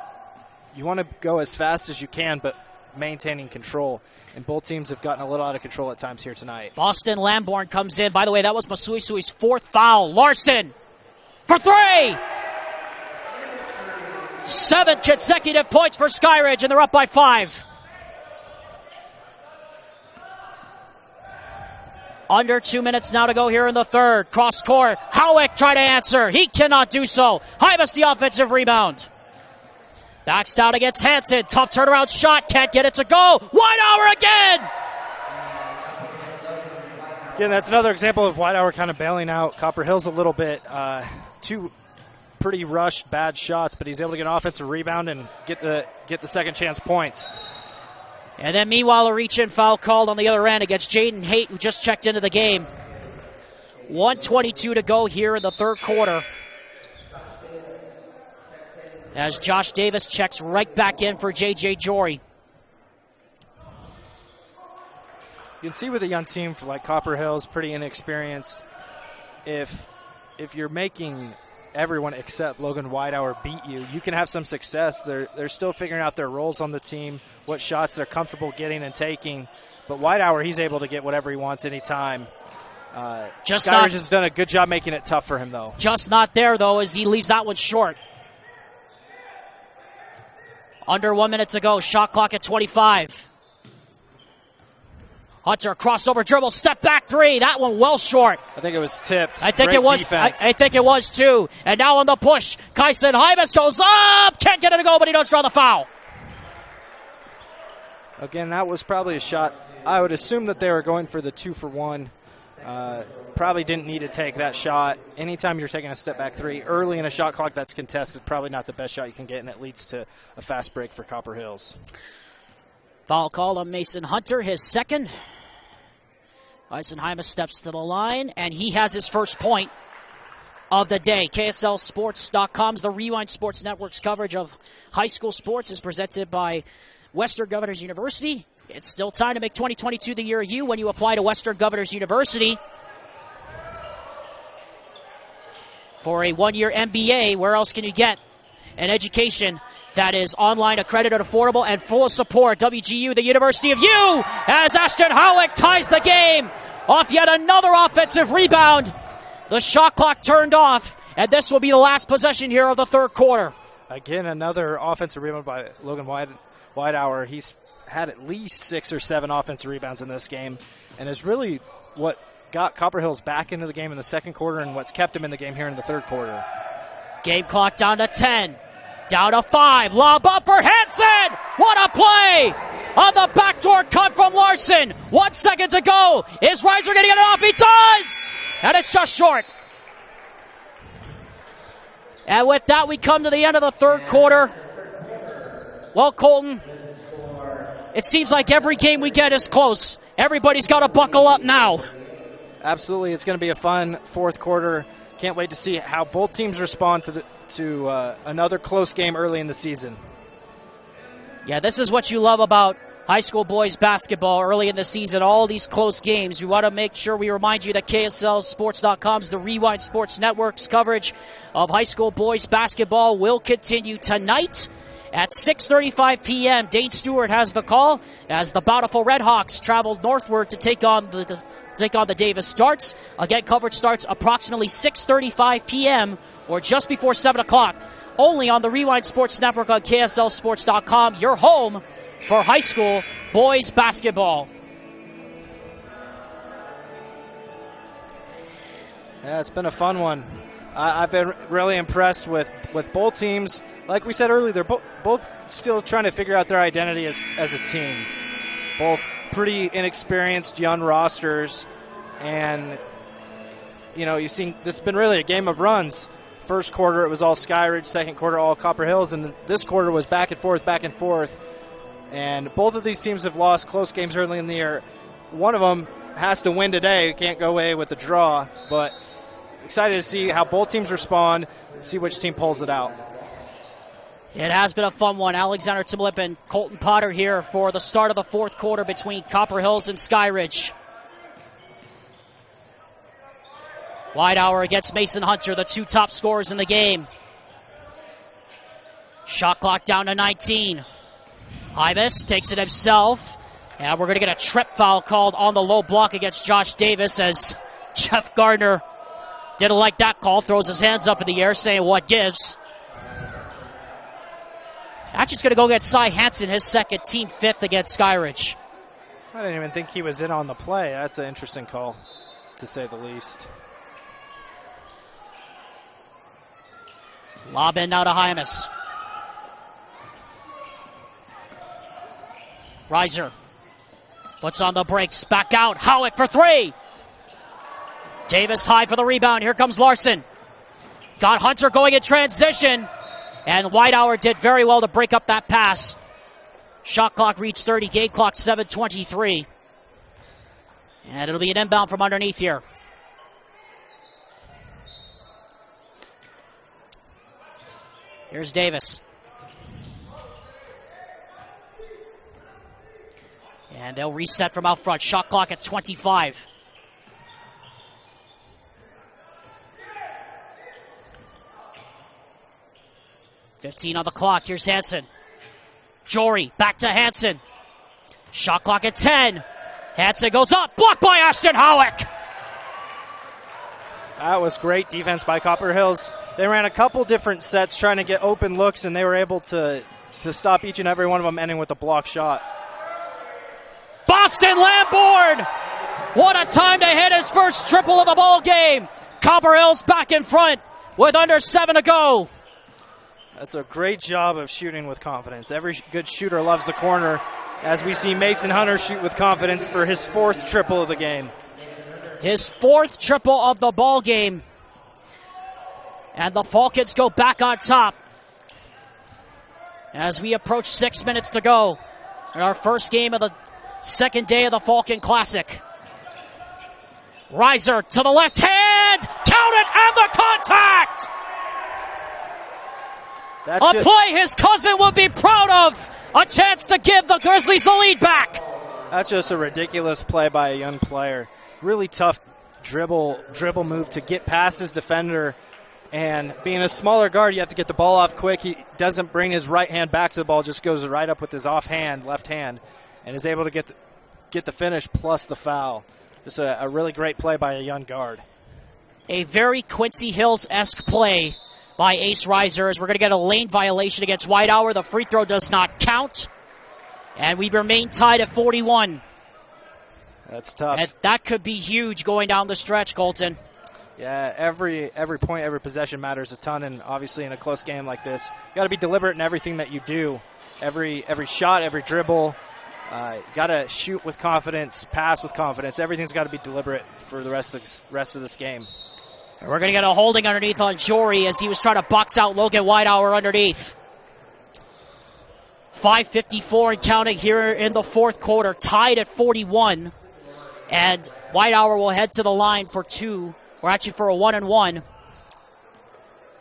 you want to go as fast as you can, but maintaining control. And both teams have gotten a little out of control at times here tonight. Boston Lamborn comes in. By the way, that was Masuisui's 4th foul. Larson for 3. 7 consecutive points for Skyridge, and they're up by 5. Under 2 minutes now to go here in the third. Cross court. Howick trying to answer. He cannot do so. Hymas the offensive rebound. Backs down against Hansen. Tough turnaround shot. Can't get it to go. Whitehour again. Again, that's another example of Whitehour kind of bailing out Copper Hills a little bit. 2 pretty rushed, bad shots, but he's able to get an offensive rebound and get the second chance points. And then meanwhile, a reach-in foul called on the other end against Jaden Haight, who just checked into the game. 1:22 to go here in the third quarter, as Josh Davis checks right back in for J.J. Jory. You can see with a young team like Copper Hills, pretty inexperienced, if you're making everyone except Logan Whitehour beat you, you can have some success. They're still figuring out their roles on the team, what shots they're comfortable getting and taking. But Whitehour, he's able to get whatever he wants anytime. Skyridge has done a good job making it tough for him, though. Just not there, though, as he leaves that one short. Under 1 minute to go. Shot clock at 25. Hunter, crossover dribble, step back 3. That one well short. I think it was tipped. I think it was. I think it was too. And now on the push, Kyson Hymas goes up. Can't get it to go, but he does draw the foul. Again, that was probably a shot. I would assume that they were going for the 2-for-1. Probably didn't need to take that shot. Anytime you're taking a step back 3 early in a shot clock that's contested, probably not the best shot you can get, and it leads to a fast break for Copper Hills. Foul call on Mason Hunter, his second. Hymas steps to the line, and he has his first point of the day. KSLSports.com's The Rewind Sports Network's coverage of high school sports is presented by Western Governors University. It's still time to make 2022 the year of you when you apply to Western Governors University for a 1-year MBA. Where else can you get an education that is online, accredited, affordable, and full of support? WGU, the University of You, as Ashton Howick ties the game off yet another offensive rebound. The shot clock turned off, and this will be the last possession here of the third quarter. Again, another offensive rebound by Logan Whitehour. He's had at least 6 or 7 offensive rebounds in this game, and is really what got Copper Hills back into the game in the second quarter and what's kept him in the game here in the third quarter. Game clock down to 10. Down to 5. Lob up for Hansen. What a play on the backdoor cut from Larson. 1 second to go. Is Reiser going to get it off? He does! And it's just short. And with that, we come to the end of the third quarter. Well, Colton, it seems like every game we get is close. Everybody's got to buckle up now. Absolutely. It's going to be a fun fourth quarter. Can't wait to see how both teams respond to another close game early in the season. Yeah, this is what you love about high school boys basketball early in the season, all these close games. We want to make sure we remind you that KSLSports.com's The Rewind Sports Network's coverage of high school boys basketball will continue tonight at 6:35 p.m. Dane Stewart has the call as the Bountiful Redhawks travel northward to take on the Davis Darts. Again, coverage starts approximately 6:35 p.m. or just before 7 o'clock. Only on the Rewind Sports Network on KSLSports.com, your home for high school boys basketball. Yeah, it's been a fun one. I've been really impressed with both teams. Like we said earlier, they're both still trying to figure out their identity as a team. Both pretty inexperienced young rosters. And, you've seen this has been really a game of runs. First quarter, it was all Skyridge. Second quarter, all Copper Hills. And this quarter was back and forth. And both of these teams have lost close games early in the year. One of them has to win today. Can't go away with a draw. But excited to see how both teams respond, see which team pulls it out. It has been a fun one. Alexander Timlip and Colton Potter here for the start of the fourth quarter between Copper Hills and Skyridge. Whitehour against Mason Hunter, the two top scorers in the game. Shot clock down to 19. Hymas takes it himself. And we're going to get a trip foul called on the low block against Josh Davis as Jeff Gardner didn't like that call. Throws his hands up in the air saying, what gives? Actually, it's going to go against Cy Hansen, his second, team fifth against Skyridge. I didn't even think he was in on the play. That's an interesting call, to say the least. Lob in now to Hymas. Reiser puts on the brakes, back out. Howick for three. Davis high for the rebound. Here comes Larson. Got Hunter going in transition. And Whitehour did very well to break up that pass. Shot clock reached 30, game clock 7:23. And it'll be an inbound from underneath here. Here's Davis. And they'll reset from out front. Shot clock at 25. $15 on the clock. Here's Hansen. Jory back to Hansen. Shot clock at 10. Hansen goes up. Blocked by Ashton Howick. That was great defense by Copper Hills. They ran a couple different sets trying to get open looks, and they were able to stop each and every one of them, ending with a block shot. Boston Lambourne! What a time to hit his first triple of the ball game. Copper Hills back in front with under 7 to go. That's a great job of shooting with confidence. Every good shooter loves the corner, as we see Mason Hunter shoot with confidence for his fourth triple of the game. His fourth triple of the ball game. And the Falcons go back on top as we approach 6 minutes to go in our first game of the second day of the Falcon Classic. Reiser to the left hand, count it, and the contact! A play his cousin would be proud of. A chance to give the Grizzlies the lead back. That's just a ridiculous play by a young player. Really tough dribble move to get past his defender. And being a smaller guard, you have to get the ball off quick. He doesn't bring his right hand back to the ball, just goes right up with his left hand, and is able to get the finish plus the foul. Just a really great play by a young guard. A very Quincy Hills-esque play by Ace Reiser, as we're going to get a lane violation against Whitehour. The free throw does not count, and we remain tied at 41. That's tough. And that could be huge going down the stretch, Colton. Yeah, every point, every possession matters a ton, and obviously in a close game like this, you got to be deliberate in everything that you do. Every shot, every dribble, got to shoot with confidence, pass with confidence. Everything's got to be deliberate for the rest of this game. We're going to get a holding underneath on Jory as he was trying to box out Logan Whitehour underneath. 5:54 and counting here in the fourth quarter, tied at 41. And Whitehour will head to the line for two, or actually for a 1-and-1.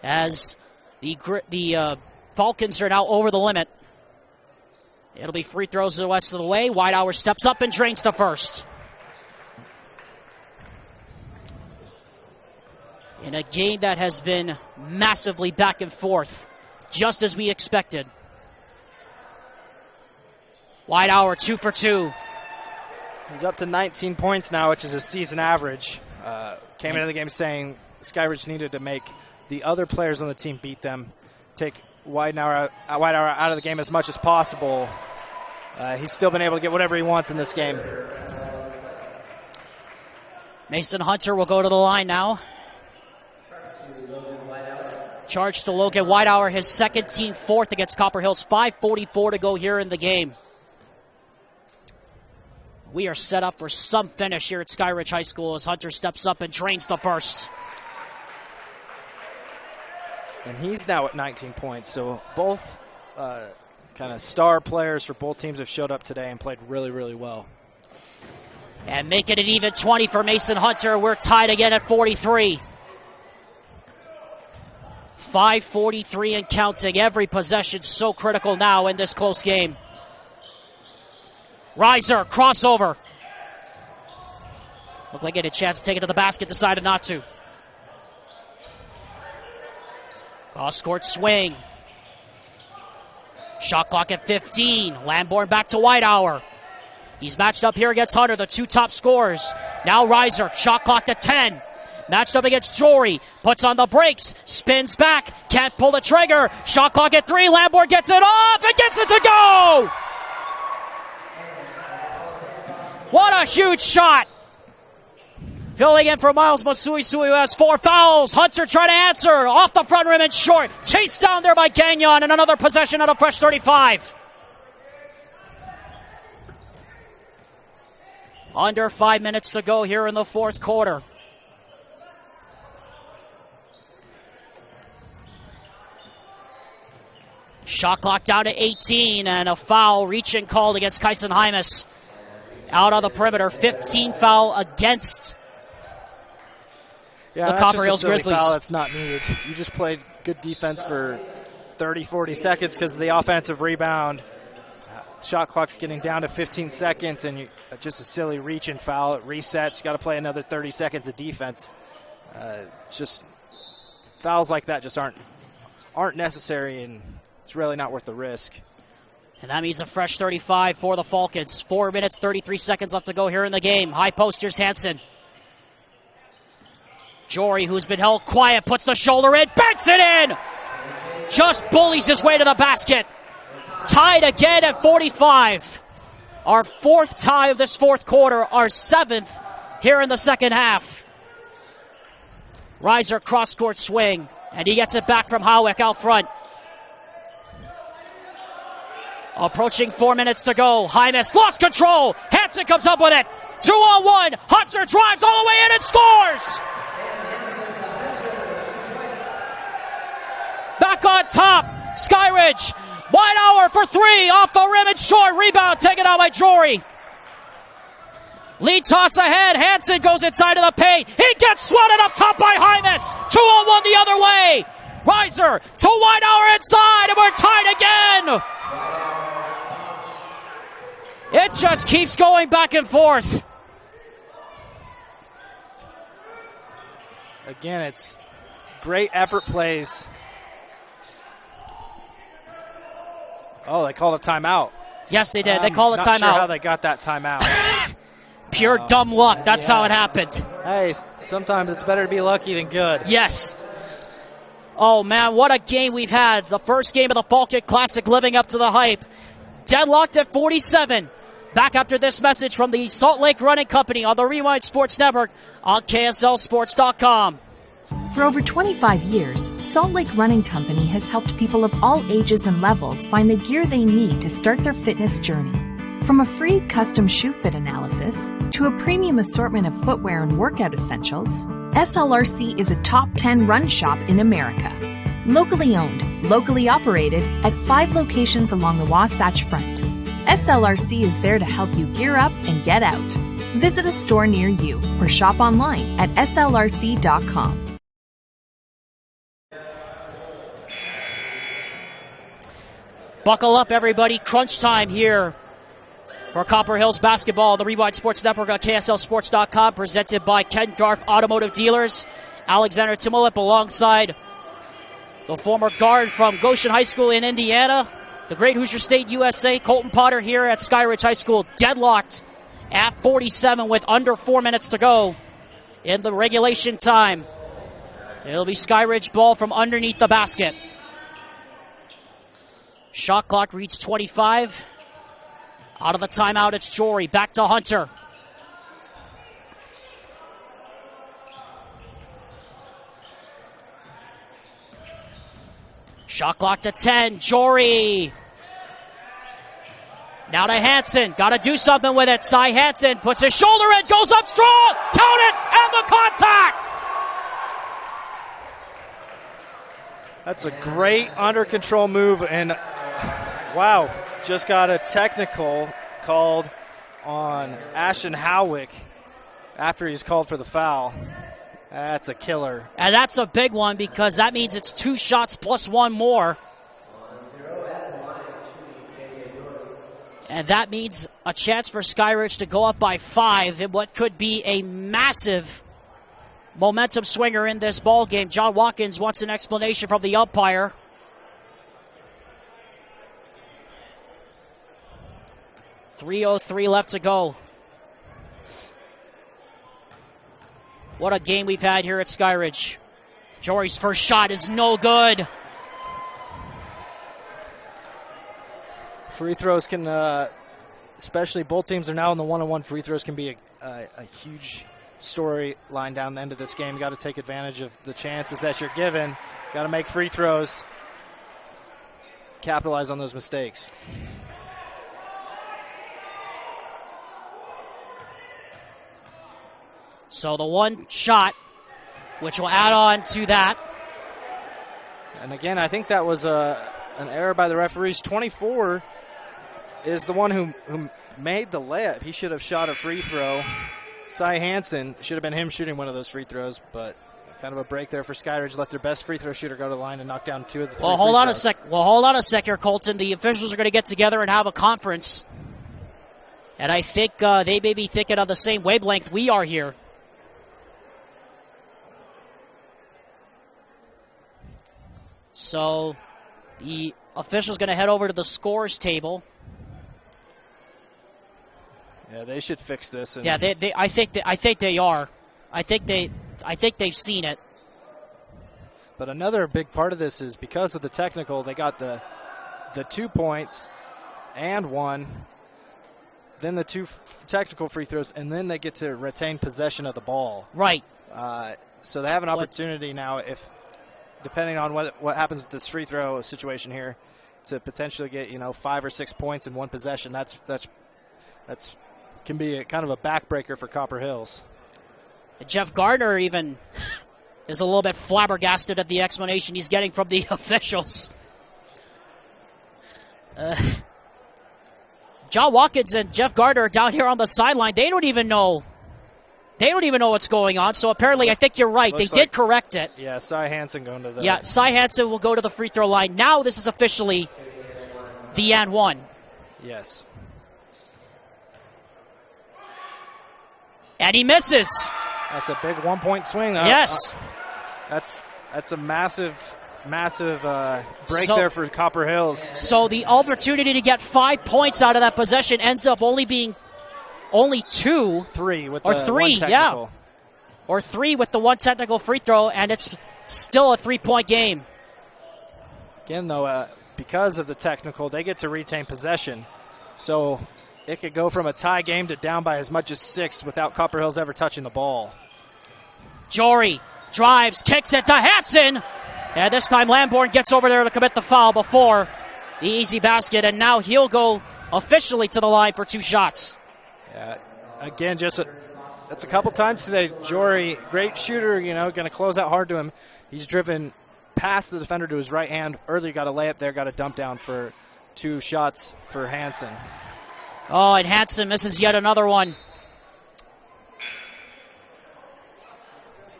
As the Falcons are now over the limit. It'll be free throws the rest of the way. Whitehour steps up and drains the first. In a game that has been massively back and forth, just as we expected. Whitehour 2 for 2. He's up to 19 points now, which is a season average. Came into the game saying Skyridge needed to make the other players on the team beat them, take Whitehour out of the game as much as possible. He's still been able to get whatever he wants in this game. Mason Hunter will go to the line now. Charge to Logan Whitehour, his second, team fourth against Copper Hills. 5:44 to go here in the game. We are set up for some finish here at Skyridge High School as Hunter steps up and drains the first. And he's now at 19 points, so both kind of star players for both teams have showed up today and played really, really well. And making it even 20 for Mason Hunter. We're tied again at 43. 5:43 and counting. Every possession so critical now in this close game. Reiser, crossover. Looked like he had a chance to take it to the basket, decided not to. Cross-court swing. Shot clock at 15. Lamborn back to Whitehour. He's matched up here against Hunter, the two top scorers. Now Reiser, shot clock at 10. Matched up against Jory. Puts on the brakes, spins back, can't pull the trigger. Shot clock at 3. Lamborn gets it off and gets it to go! What a huge shot! Filling in for Miles Masuisui, who has 4 fouls. Hunter trying to answer. Off the front rim and short. Chased down there by Gagnon, and another possession at a fresh 35. Under 5 minutes to go here in the fourth quarter. Shot clock down to 18, and a foul reaching called against Kyson Hymas. Out on the perimeter, 15 foul against the Copper Hills Grizzlies. Foul that's not needed. You just played good defense for 30, 40 seconds because of the offensive rebound. Shot clock's getting down to 15 seconds, and just a silly reach and foul. It resets. You got to play another 30 seconds of defense. It's just fouls like that just aren't necessary, and it's really not worth the risk. And that means a fresh 35 for the Falcons. 4 minutes, 33 seconds left to go here in the game. High post, here's Hansen. Jory, who's been held quiet, puts the shoulder in, banks it in! Just bullies his way to the basket. Tied again at 45. Our fourth tie of this fourth quarter, our 7th here in the second half. Reiser cross-court swing, and he gets it back from Howick out front. Approaching 4 minutes to go. Hymas lost control. Hansen comes up with it. 2-on-1. Hunter drives all the way in and scores. Back on top. Skyridge. Whitehour for 3. Off the rim and short. Rebound taken out by Jory. Lead toss ahead. Hansen goes inside of the paint. He gets swatted up top by Hymas. 2-on-1 the other way. Reiser to Whitehour inside, and we're tied again. It just keeps going back and forth. Again, it's great effort plays. Oh, they called a timeout. Yes, they did. They called a timeout. I'm not sure how they got that timeout. Pure dumb luck. That's how it happened. Hey, sometimes it's better to be lucky than good. Yes. Oh, man, what a game we've had. The first game of the Falcon Classic living up to the hype. Deadlocked at 47. Back after this message from the Salt Lake Running Company on the Rewind Sports Network on KSLSports.com. For over 25 years, Salt Lake Running Company has helped people of all ages and levels find the gear they need to start their fitness journey. From a free custom shoe fit analysis to a premium assortment of footwear and workout essentials, SLRC is a top 10 run shop in America. Locally owned, locally operated at 5 locations along the Wasatch Front. SLRC is there to help you gear up and get out. Visit a store near you or shop online at slrc.com. Buckle up, everybody. Crunch time here for Copper Hills basketball. The Rewind Sports Network on KSLSports.com, presented by Ken Garff Automotive Dealers. Alexander Timolip alongside the former guard from Goshen High School in Indiana, the great Hoosier State USA, Colton Potter here at Skyridge High School, deadlocked at 47 with under 4 minutes to go in the regulation time. It'll be Skyridge ball from underneath the basket. Shot clock reads 25. Out of the timeout, it's Jory. Back to Hunter. Shot clock to 10. Jory. Now to Hansen. Got to do something with it. Cy Hansen puts his shoulder in, goes up strong. Count it, and the contact. That's a great under control move, and wow, just got a technical called on Ashton Howick after he's called for the foul. That's a killer. And that's a big one because that means it's 2 shots plus 1 more. And that means a chance for Skyridge to go up by 5 in what could be a massive momentum swinger in this ball game. John Watkins wants an explanation from the umpire. .303 left to go. What a game we've had here at Skyridge. Jory's first shot is no good. Free throws can, especially both teams are now in the one-on-one. Free throws can be a huge storyline down the end of this game. You got to take advantage of the chances that you're given. Got to make free throws. Capitalize on those mistakes. So the one shot, which will add on to that. And again, I think that was an error by the referees. 24 is the one who made the layup. He should have shot a free throw. Cy Hansen, should have been him shooting one of those free throws, but kind of a break there for Skyridge. Let their best free throw shooter go to the line and knock down 2 of the 3 Well, hold on a sec here, Colton. The officials are going to get together and have a conference. And I think they may be thinking on the same wavelength we are here. So the official's going to head over to the scores table. Yeah, they should fix this. Yeah, I think they are. I think they've seen it. But another big part of this is because of the technical, they got the 2 points and 1, then the 2 technical free throws, and then they get to retain possession of the ball. Right. So they have an opportunity now, if depending on what happens with this free throw situation here, to potentially get 5 or 6 points in one possession. That's can be kind of a backbreaker for Copper Hills. Jeff Gardner even is a little bit flabbergasted at the explanation he's getting from the officials. John Watkins and Jeff Gardner are down here on the sideline. They don't even know what's going on. So apparently, I think you're right. They did correct it. Yeah, Cy Hansen going to the... Yeah, Cy Hansen will go to the free throw line. Now this is officially the and 1. Yes. And he misses. That's a big 1-point swing. Yes. That's a massive break there for Copper Hills. So the opportunity to get 5 points out of that possession ends up only being 2. 3 with or the 3, 1 technical. Yeah. Or 3 with the 1 technical free throw, and it's still a 3-point game. Again, though, because of the technical, they get to retain possession. So it could go from a tie game to down by as much as 6 without Copper Hills ever touching the ball. Jory drives, kicks it to Hansen. And this time Lamborn gets over there to commit the foul before the easy basket, and now he'll go officially to the line for 2 shots. Yeah, again, just that's a couple times today. Jory, great shooter, going to close out hard to him. He's driven past the defender to his right hand. Earlier got a layup there, got a dump down for 2 shots for Hansen. Oh, and Hansen misses yet another one.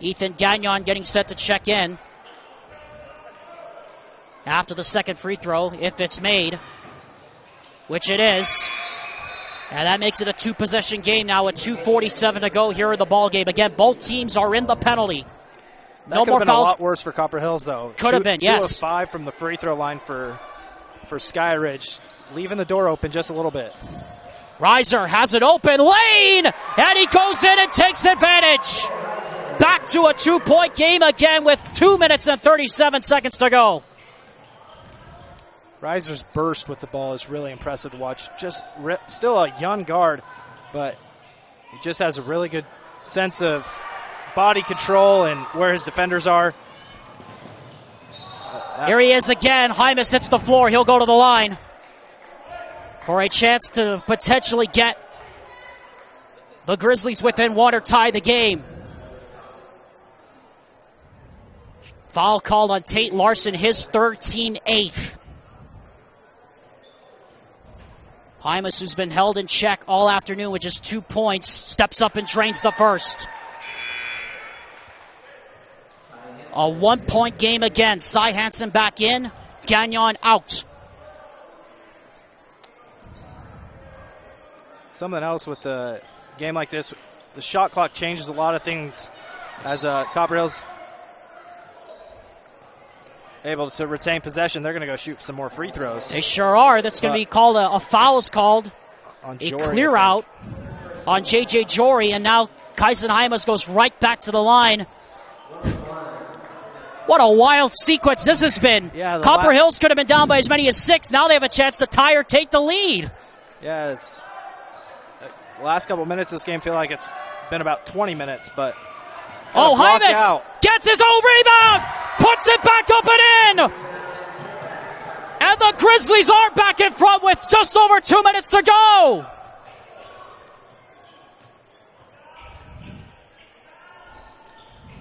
Ethan Gagnon getting set to check in after the second free throw, if it's made, which it is. And that makes it a 2-possession game now with 2:47 to go here in the ball game. Again, both teams are in the penalty. No more fouls. A lot worse for Copper Hills, though. Could have been, yes. 2 of 5 from the free throw line for Skyridge, leaving the door open just a little bit. Reiser has it open, Lane, and he goes in and takes advantage. Back to a 2-point game again with 2 minutes and 37 seconds to go. Reiser's burst with the ball is really impressive to watch. Still a young guard, but he just has a really good sense of body control and where his defenders are. Here he is again. Hymas hits the floor. He'll go to the line for a chance to potentially get the Grizzlies within 1 or tie the game. Foul called on Tate Larson, his 3rd, team 8th. Hymas, who's been held in check all afternoon with just 2 points, steps up and drains the first. A 1-point game again. Cy Hansen back in, Gagnon out. Something else with the game like this, the shot clock changes a lot of things as Copper Hills able to retain possession. They're going to go shoot some more free throws. They sure are. That's going to be called a foul is called. On a Jory, clear out on J.J. Jory, and now Kyson Hymas goes right back to the line. What a wild sequence this has been. Yeah, Copper Hills could have been down by as many as 6. Now they have a chance to tie or take the lead. Yeah, the last couple minutes of this game feel like it's been about 20 minutes, but Hymas gets his own rebound, puts it back up and in. And the Grizzlies are back in front with just over 2 minutes to go.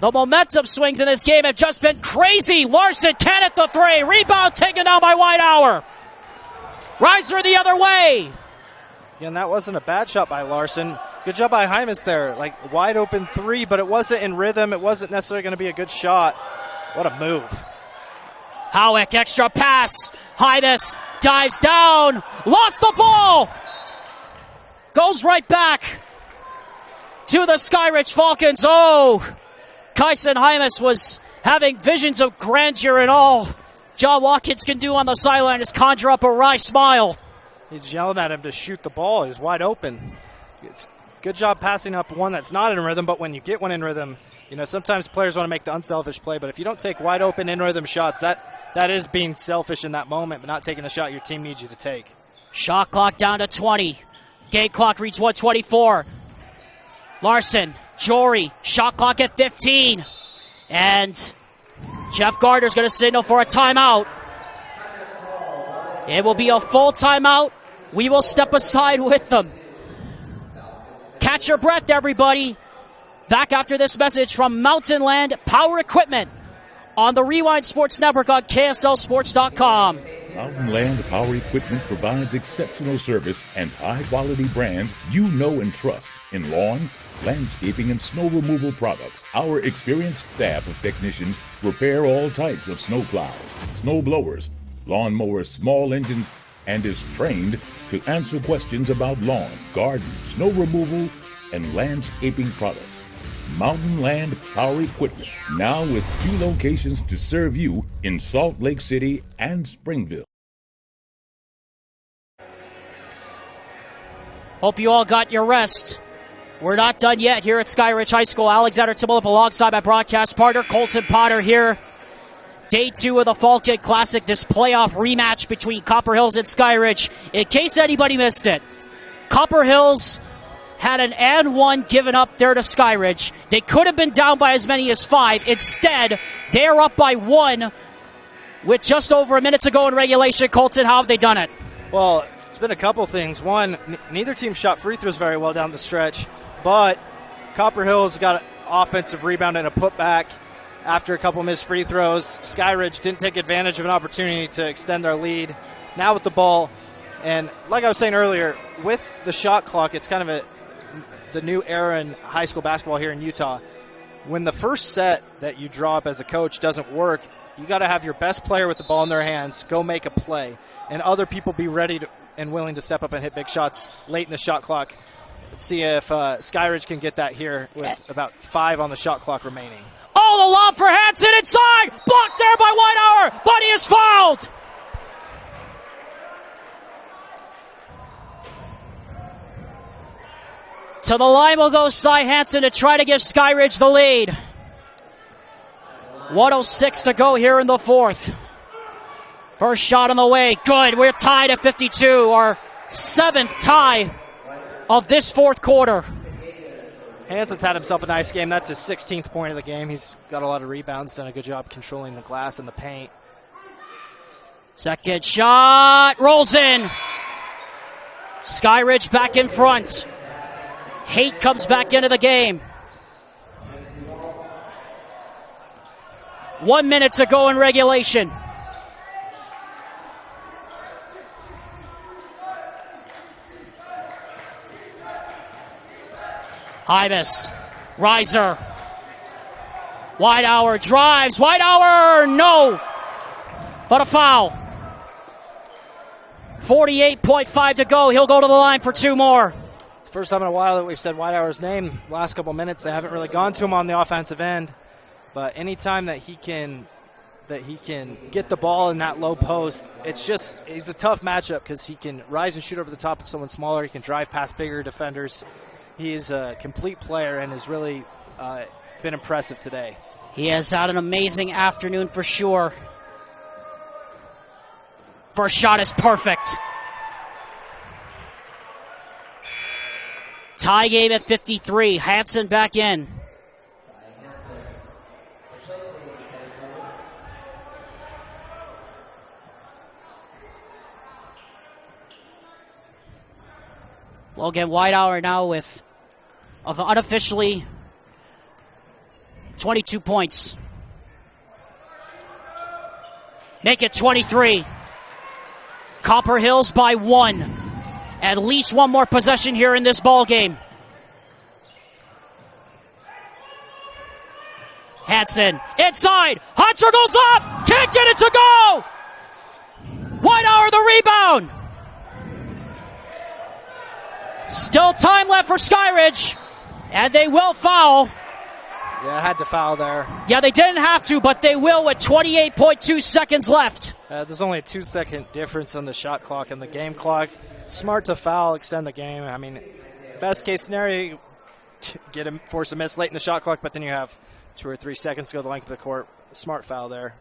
The momentum swings in this game have just been crazy. Larson can at the 3. Rebound taken down by Whitehour. Reiser the other way. Again, that wasn't a bad shot by Larson. Good job by Hymas there. Like, wide open 3, but it wasn't in rhythm. It wasn't necessarily going to be a good shot. What a move. Howick, extra pass. Hymas dives down. Lost the ball. Goes right back to the Skyridge Falcons. Kyson Hymas was having visions of grandeur, and all John Watkins can do on the sideline is conjure up a wry smile. He's yelling at him to shoot the ball. He's wide open. It's good job passing up one that's not in rhythm, but when you get one in rhythm, sometimes players want to make the unselfish play, but if you don't take wide open in rhythm shots, that is being selfish in that moment, but not taking the shot your team needs you to take. Shot clock down to 20. Game clock reads 1:24. Larson, Jory, shot clock at 15. And Jeff Gardner's going to signal for a timeout. It will be a full timeout. We will step aside with them. Catch your breath, everybody. Back after this message from Mountain Land Power Equipment on the Rewind Sports Network on KSLSports.com. Mountain Land Power Equipment provides exceptional service and high-quality brands you know and trust in lawn, landscaping, and snow removal products. Our experienced staff of technicians repair all types of snow plows, snow blowers, lawn mowers, small engines, and is trained to answer questions about lawn, garden, snow removal, and landscaping products. Mountain Land Power Equipment, now with 2 locations to serve you in Salt Lake City and Springville. Hope you all got your rest. We're not done yet here at Skyridge High School. Alexander Timolip alongside my broadcast partner, Colton Potter here. Day 2 of the Falcon Classic, this playoff rematch between Copper Hills and Skyridge. In case anybody missed it, Copper Hills had an and 1 given up there to Skyridge. They could have been down by as many as 5. Instead, they're up by 1 with just over a minute to go in regulation. Colton, how have they done it? Well, it's been a couple things. One, neither team shot free throws very well down the stretch, but Copper Hill's got an offensive rebound and a putback after a couple missed free throws. Skyridge didn't take advantage of an opportunity to extend their lead. Now with the ball, and like I was saying earlier, with the shot clock, it's kind of the new era in high school basketball here in Utah. When the first set that you draw up as a coach doesn't work, you got to have your best player with the ball in their hands go make a play, and other people be ready and willing to step up and hit big shots late in the shot clock. Let's see if Skyridge can get that here with about 5 on the shot clock remaining. Oh, the lob for Hansen inside! Blocked there by Whitehour, but he is fouled! To the line will go Cy Hansen to try to give Skyridge the lead. 1:06 to go here in the fourth. First shot on the way. Good. We're tied at 52. Our 7th tie of this fourth quarter. Hansen's had himself a nice game. That's his 16th point of the game. He's got a lot of rebounds, done a good job controlling the glass and the paint. Second shot. Rolls in. Skyridge back in front. Haight comes back into the game. 1 minute to go in regulation. Hymas, Reiser, Whitehour drives, Whitehour, no, but a foul. 48.5 to go, he'll go to the line for 2 more. It's the first time in a while that we've said Whitehour's name. Last couple minutes, they haven't really gone to him on the offensive end, but anytime that he can get the ball in that low post, he's a tough matchup because he can rise and shoot over the top of someone smaller, he can drive past bigger defenders. He is a complete player and has really been impressive today. He has had an amazing afternoon for sure. First shot is perfect. Tie game at 53. Hansen back in. Logan Whitehour now with unofficially 22 points. Make it 23. Copper Hills by 1. At least one more possession here in this ball game. Hansen inside. Hunter goes up. Can't get it to go. Whitehour the rebound. Still time left for Skyridge, and they will foul. Yeah, I had to foul there. Yeah, they didn't have to, but they will with 28.2 seconds left. There's only a 2-second difference on the shot clock and the game clock. Smart to foul, extend the game. I mean, best case scenario, force a miss late in the shot clock, but then you have 2 or 3 seconds to go the length of the court. Smart foul there.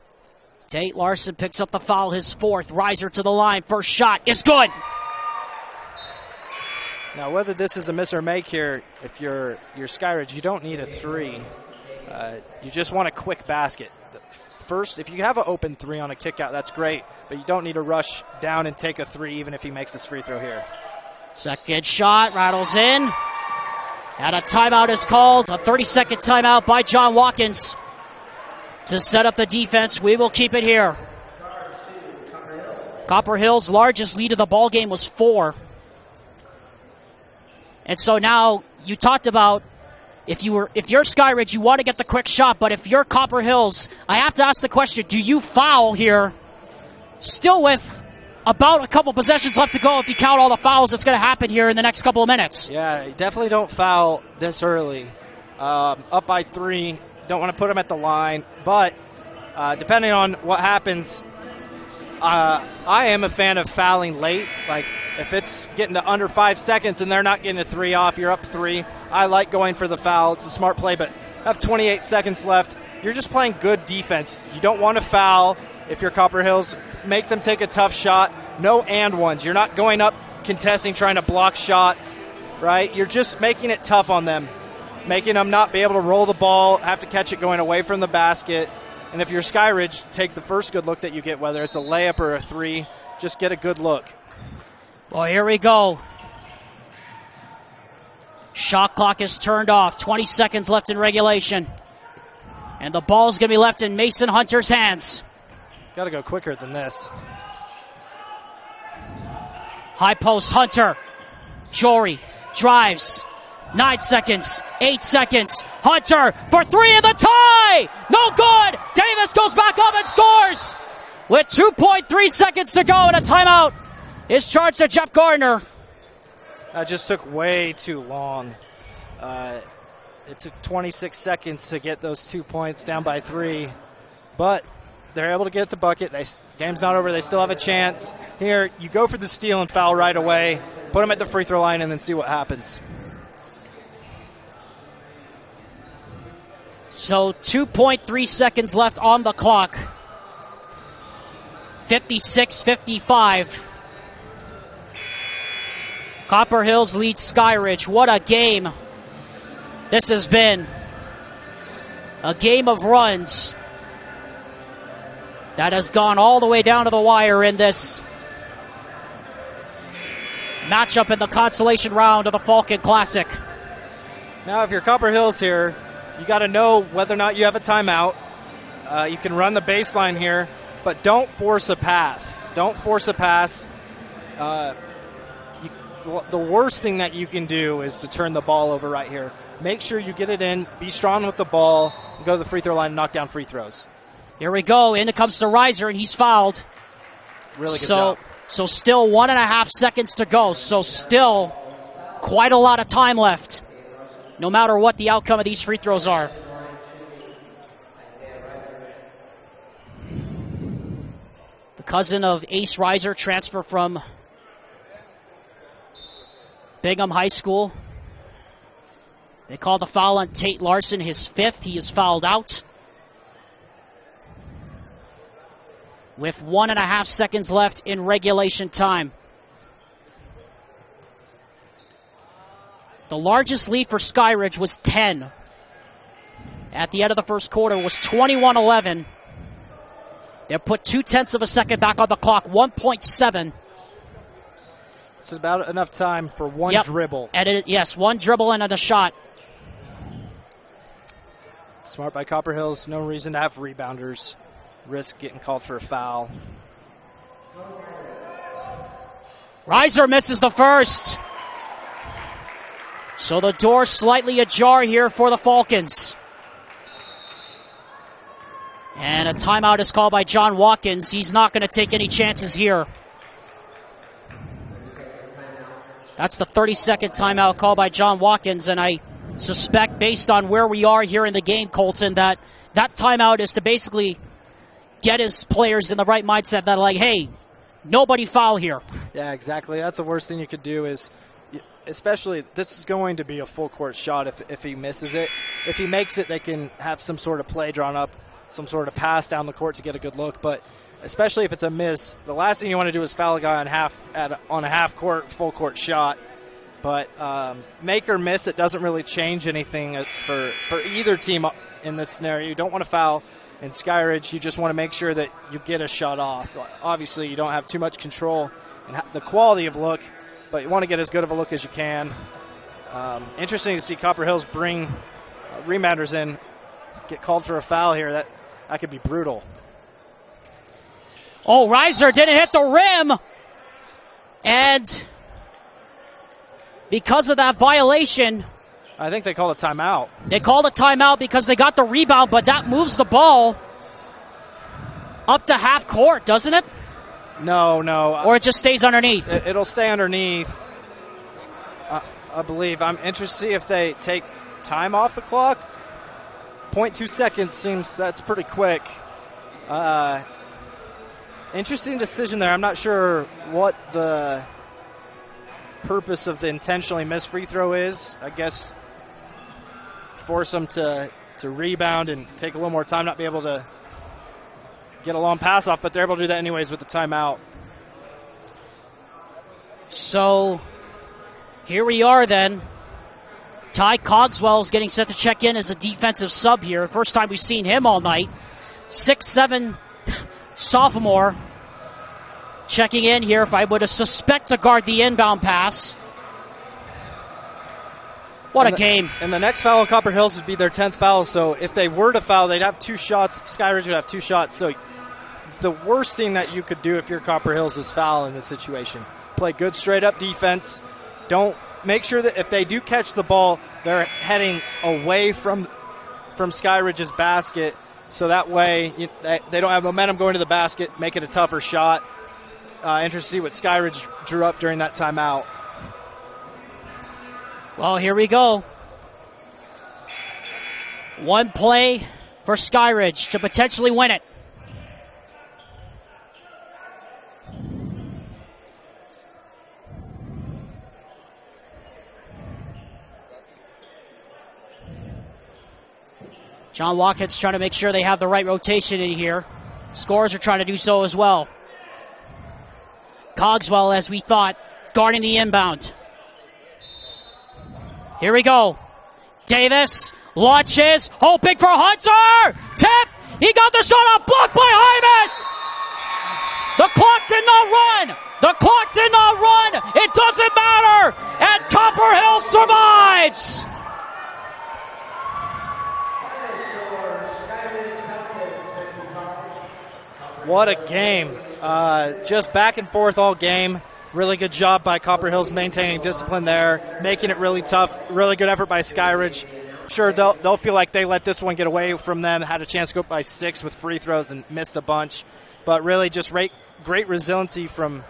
Tate Larson picks up the foul, his 4th. Reiser to the line. First shot is good. Now, whether this is a miss or make here, if you're Skyridge, you don't need a 3. You just want a quick basket. First, if you have an open 3 on a kick out, that's great, but you don't need to rush down and take a 3 even if he makes this free throw here. Second shot rattles in. And a timeout is called. A 30-second timeout by John Watkins to set up the defense. We will keep it here. Copper Hill's largest lead of the ball game was 4. And so now you talked about if you're Skyridge, you want to get the quick shot, but if you're Copper Hills, I have to ask the question, do you foul here still with about a couple possessions left to go if you count all the fouls that's going to happen here in the next couple of minutes? Yeah, definitely don't foul this early. Up by 3, don't want to put them at the line, but depending on what happens, I am a fan of fouling late. Like, if it's getting to under 5 seconds and they're not getting a 3 off, you're up 3. I like going for the foul. It's a smart play, but have 28 seconds left. You're just playing good defense. You don't want to foul if you're Copper Hills. Make them take a tough shot. No and ones. You're not going up contesting, trying to block shots, right? You're just making it tough on them, making them not be able to roll the ball, have to catch it going away from the basket. And if you're Skyridge, take the first good look that you get, whether it's a layup or a 3, just get a good look. Well, here we go. Shot clock is turned off. 20 seconds left in regulation. And the ball's going to be left in Mason Hunter's hands. Got to go quicker than this. High post, Hunter. Jory drives. 9 seconds, 8 seconds. Hunter for 3 in the tie! No good! Davis goes back up and scores! With 2.3 seconds to go and a timeout is charged to Jeff Gardner. That just took way too long. It took 26 seconds to get those 2 points down by 3. But they're able to get the bucket. Game's not over. They still have a chance. Here, you go for the steal and foul right away. Put them at the free throw line and then see what happens. So 2.3 seconds left on the clock. 56-55. Copper Hills leads Skyridge. What a game this has been. A game of runs that has gone all the way down to the wire in this matchup in the consolation round of the Falcon Classic. Now, if you're Copper Hills here, you got to know whether or not you have a timeout. You can run the baseline here, but don't force a pass. Don't force a pass. The worst thing that you can do is to turn the ball over right here. Make sure you get it in, be strong with the ball, and go to the free throw line and knock down free throws. Here we go. In it comes to Reiser, and he's fouled. Really good job. So still 1.5 seconds to go. So still quite a lot of time left, no matter what the outcome of these free throws are. The cousin of Ace Reiser, transfer from Bingham High School. They call the foul on Tate Larson, his 5th. He is fouled out. With 1.5 seconds left in regulation time. The largest lead for Skyridge was 10. At the end of the first quarter was 21-11. They put 0.2 of a second back on the clock, 1.7. This is about enough time for one dribble. And yes, one dribble and a shot. Smart by Copper Hills. No reason to have rebounders risk getting called for a foul. Reiser misses the first. So the door slightly ajar here for the Falcons. And a timeout is called by John Watkins. He's not going to take any chances here. That's the 30-second timeout called by John Watkins, and I suspect, based on where we are here in the game, Colton, that timeout is to basically get his players in the right mindset that, like, hey, nobody foul here. Yeah, exactly. That's the worst thing you could do is, especially, this is going to be a full-court shot if he misses it. If he makes it, they can have some sort of play drawn up, some sort of pass down the court to get a good look, but especially if it's a miss, the last thing you want to do is foul a guy on a half-court, full-court shot. But make or miss, it doesn't really change anything for either team in this scenario. You don't want to foul in Skyridge. You just want to make sure that you get a shot off. Obviously, you don't have too much control in the quality of look, but you want to get as good of a look as you can. Interesting to see Copper Hills bring rebounders in, get called for a foul here. That could be brutal. Oh, Reiser didn't hit the rim. And because of that violation, I think they called a timeout. They called a timeout because they got the rebound, but that moves the ball up to half court, doesn't it? No. Or it just stays underneath? It'll stay underneath, I believe. I'm interested to see if they take time off the clock. 0.2 seconds seems that's pretty quick. Interesting decision there. I'm not sure what the purpose of the intentionally missed free throw is. I guess force them to rebound and take a little more time, not be able to get a long pass off, but they're able to do that anyways with the timeout. So here we are then. Ty Cogswell is getting set to check in as a defensive sub here. First time we've seen him all night. 6'7" sophomore checking in here, if I would suspect, to guard the inbound pass. What a game. And the next foul on Copper Hills would be their 10th foul, so if they were to foul, they'd have 2 shots. Skyridge would have 2 shots. So the worst thing that you could do if you're Copper Hills is foul in this situation. Play good straight-up defense. Don't make sure that if they do catch the ball, they're heading away from Skyridge's basket, so that way they don't have momentum going to the basket, make it a tougher shot. Interested to see what Skyridge drew up during that timeout. Well, here we go. One play for Skyridge to potentially win it. John Watkins trying to make sure they have the right rotation in here. Scorers are trying to do so as well. Cogswell, as we thought, guarding the inbound. Here we go. Davis launches, hoping for Hunter. Tipped. He got the shot off, blocked by Hymas. The clock did not run. The clock did not run. It doesn't matter. And Copper Hill survives. What a game. Just back and forth all game. Really good job by Copper Hills maintaining discipline there, making it really tough. Really good effort by Skyridge. I'm sure they'll feel like they let this one get away from them. Had a chance to go up by 6 with free throws and missed a bunch. But really just great resiliency from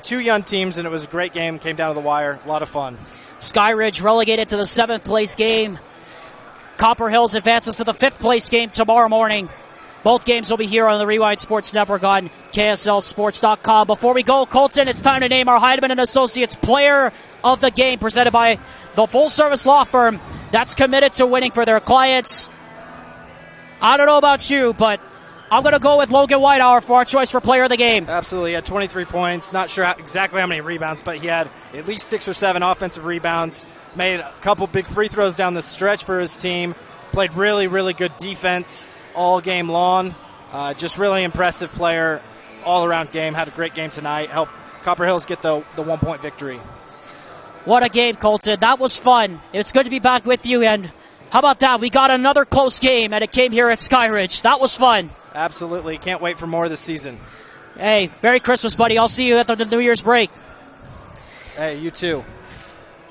2 young teams, and it was a great game. Came down to the wire. A lot of fun. Skyridge relegated to the 7th place game. Copper Hills advances to the 5th place game tomorrow morning. Both games will be here on the Rewind Sports Network on KSLSports.com. Before we go, Colton, it's time to name our Heidemann & Associates Player of the Game, presented by the full-service law firm that's committed to winning for their clients. I don't know about you, but I'm going to go with Logan Whitehour for our choice for Player of the Game. Absolutely. He had 23 points. Not sure exactly how many rebounds, but he had at least 6 or 7 offensive rebounds. Made a couple big free throws down the stretch for his team. Played really, really good defense all game long. Just really impressive player all around game. Had a great game tonight. Helped Copper Hills get the 1-point victory. What a game, Colton. That was fun. It's good to be back with you. And how about that? We got another close game, and it came here at Skyridge. That was fun. Absolutely. Can't wait for more this season. Hey, Merry Christmas, buddy. I'll see you at the New Year's break. Hey, you too.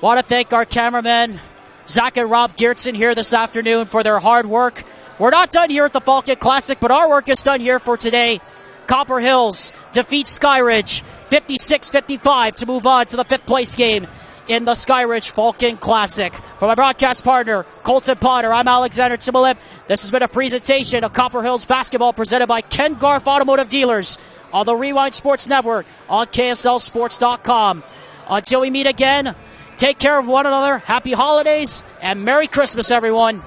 Want to thank our cameramen, Zach and Rob Geertsen, here this afternoon for their hard work. We're not done here at the Falcon Classic, but our work is done here for today. Copper Hills defeats Skyridge 56-55 to move on to the 5th place game in the Skyridge Falcon Classic. For my broadcast partner, Colton Potter, I'm Alexander Timolip. This has been a presentation of Copper Hills basketball presented by Ken Garff Automotive Dealers on the Rewind Sports Network on KSLSports.com. Until we meet again, take care of one another. Happy holidays and Merry Christmas, everyone.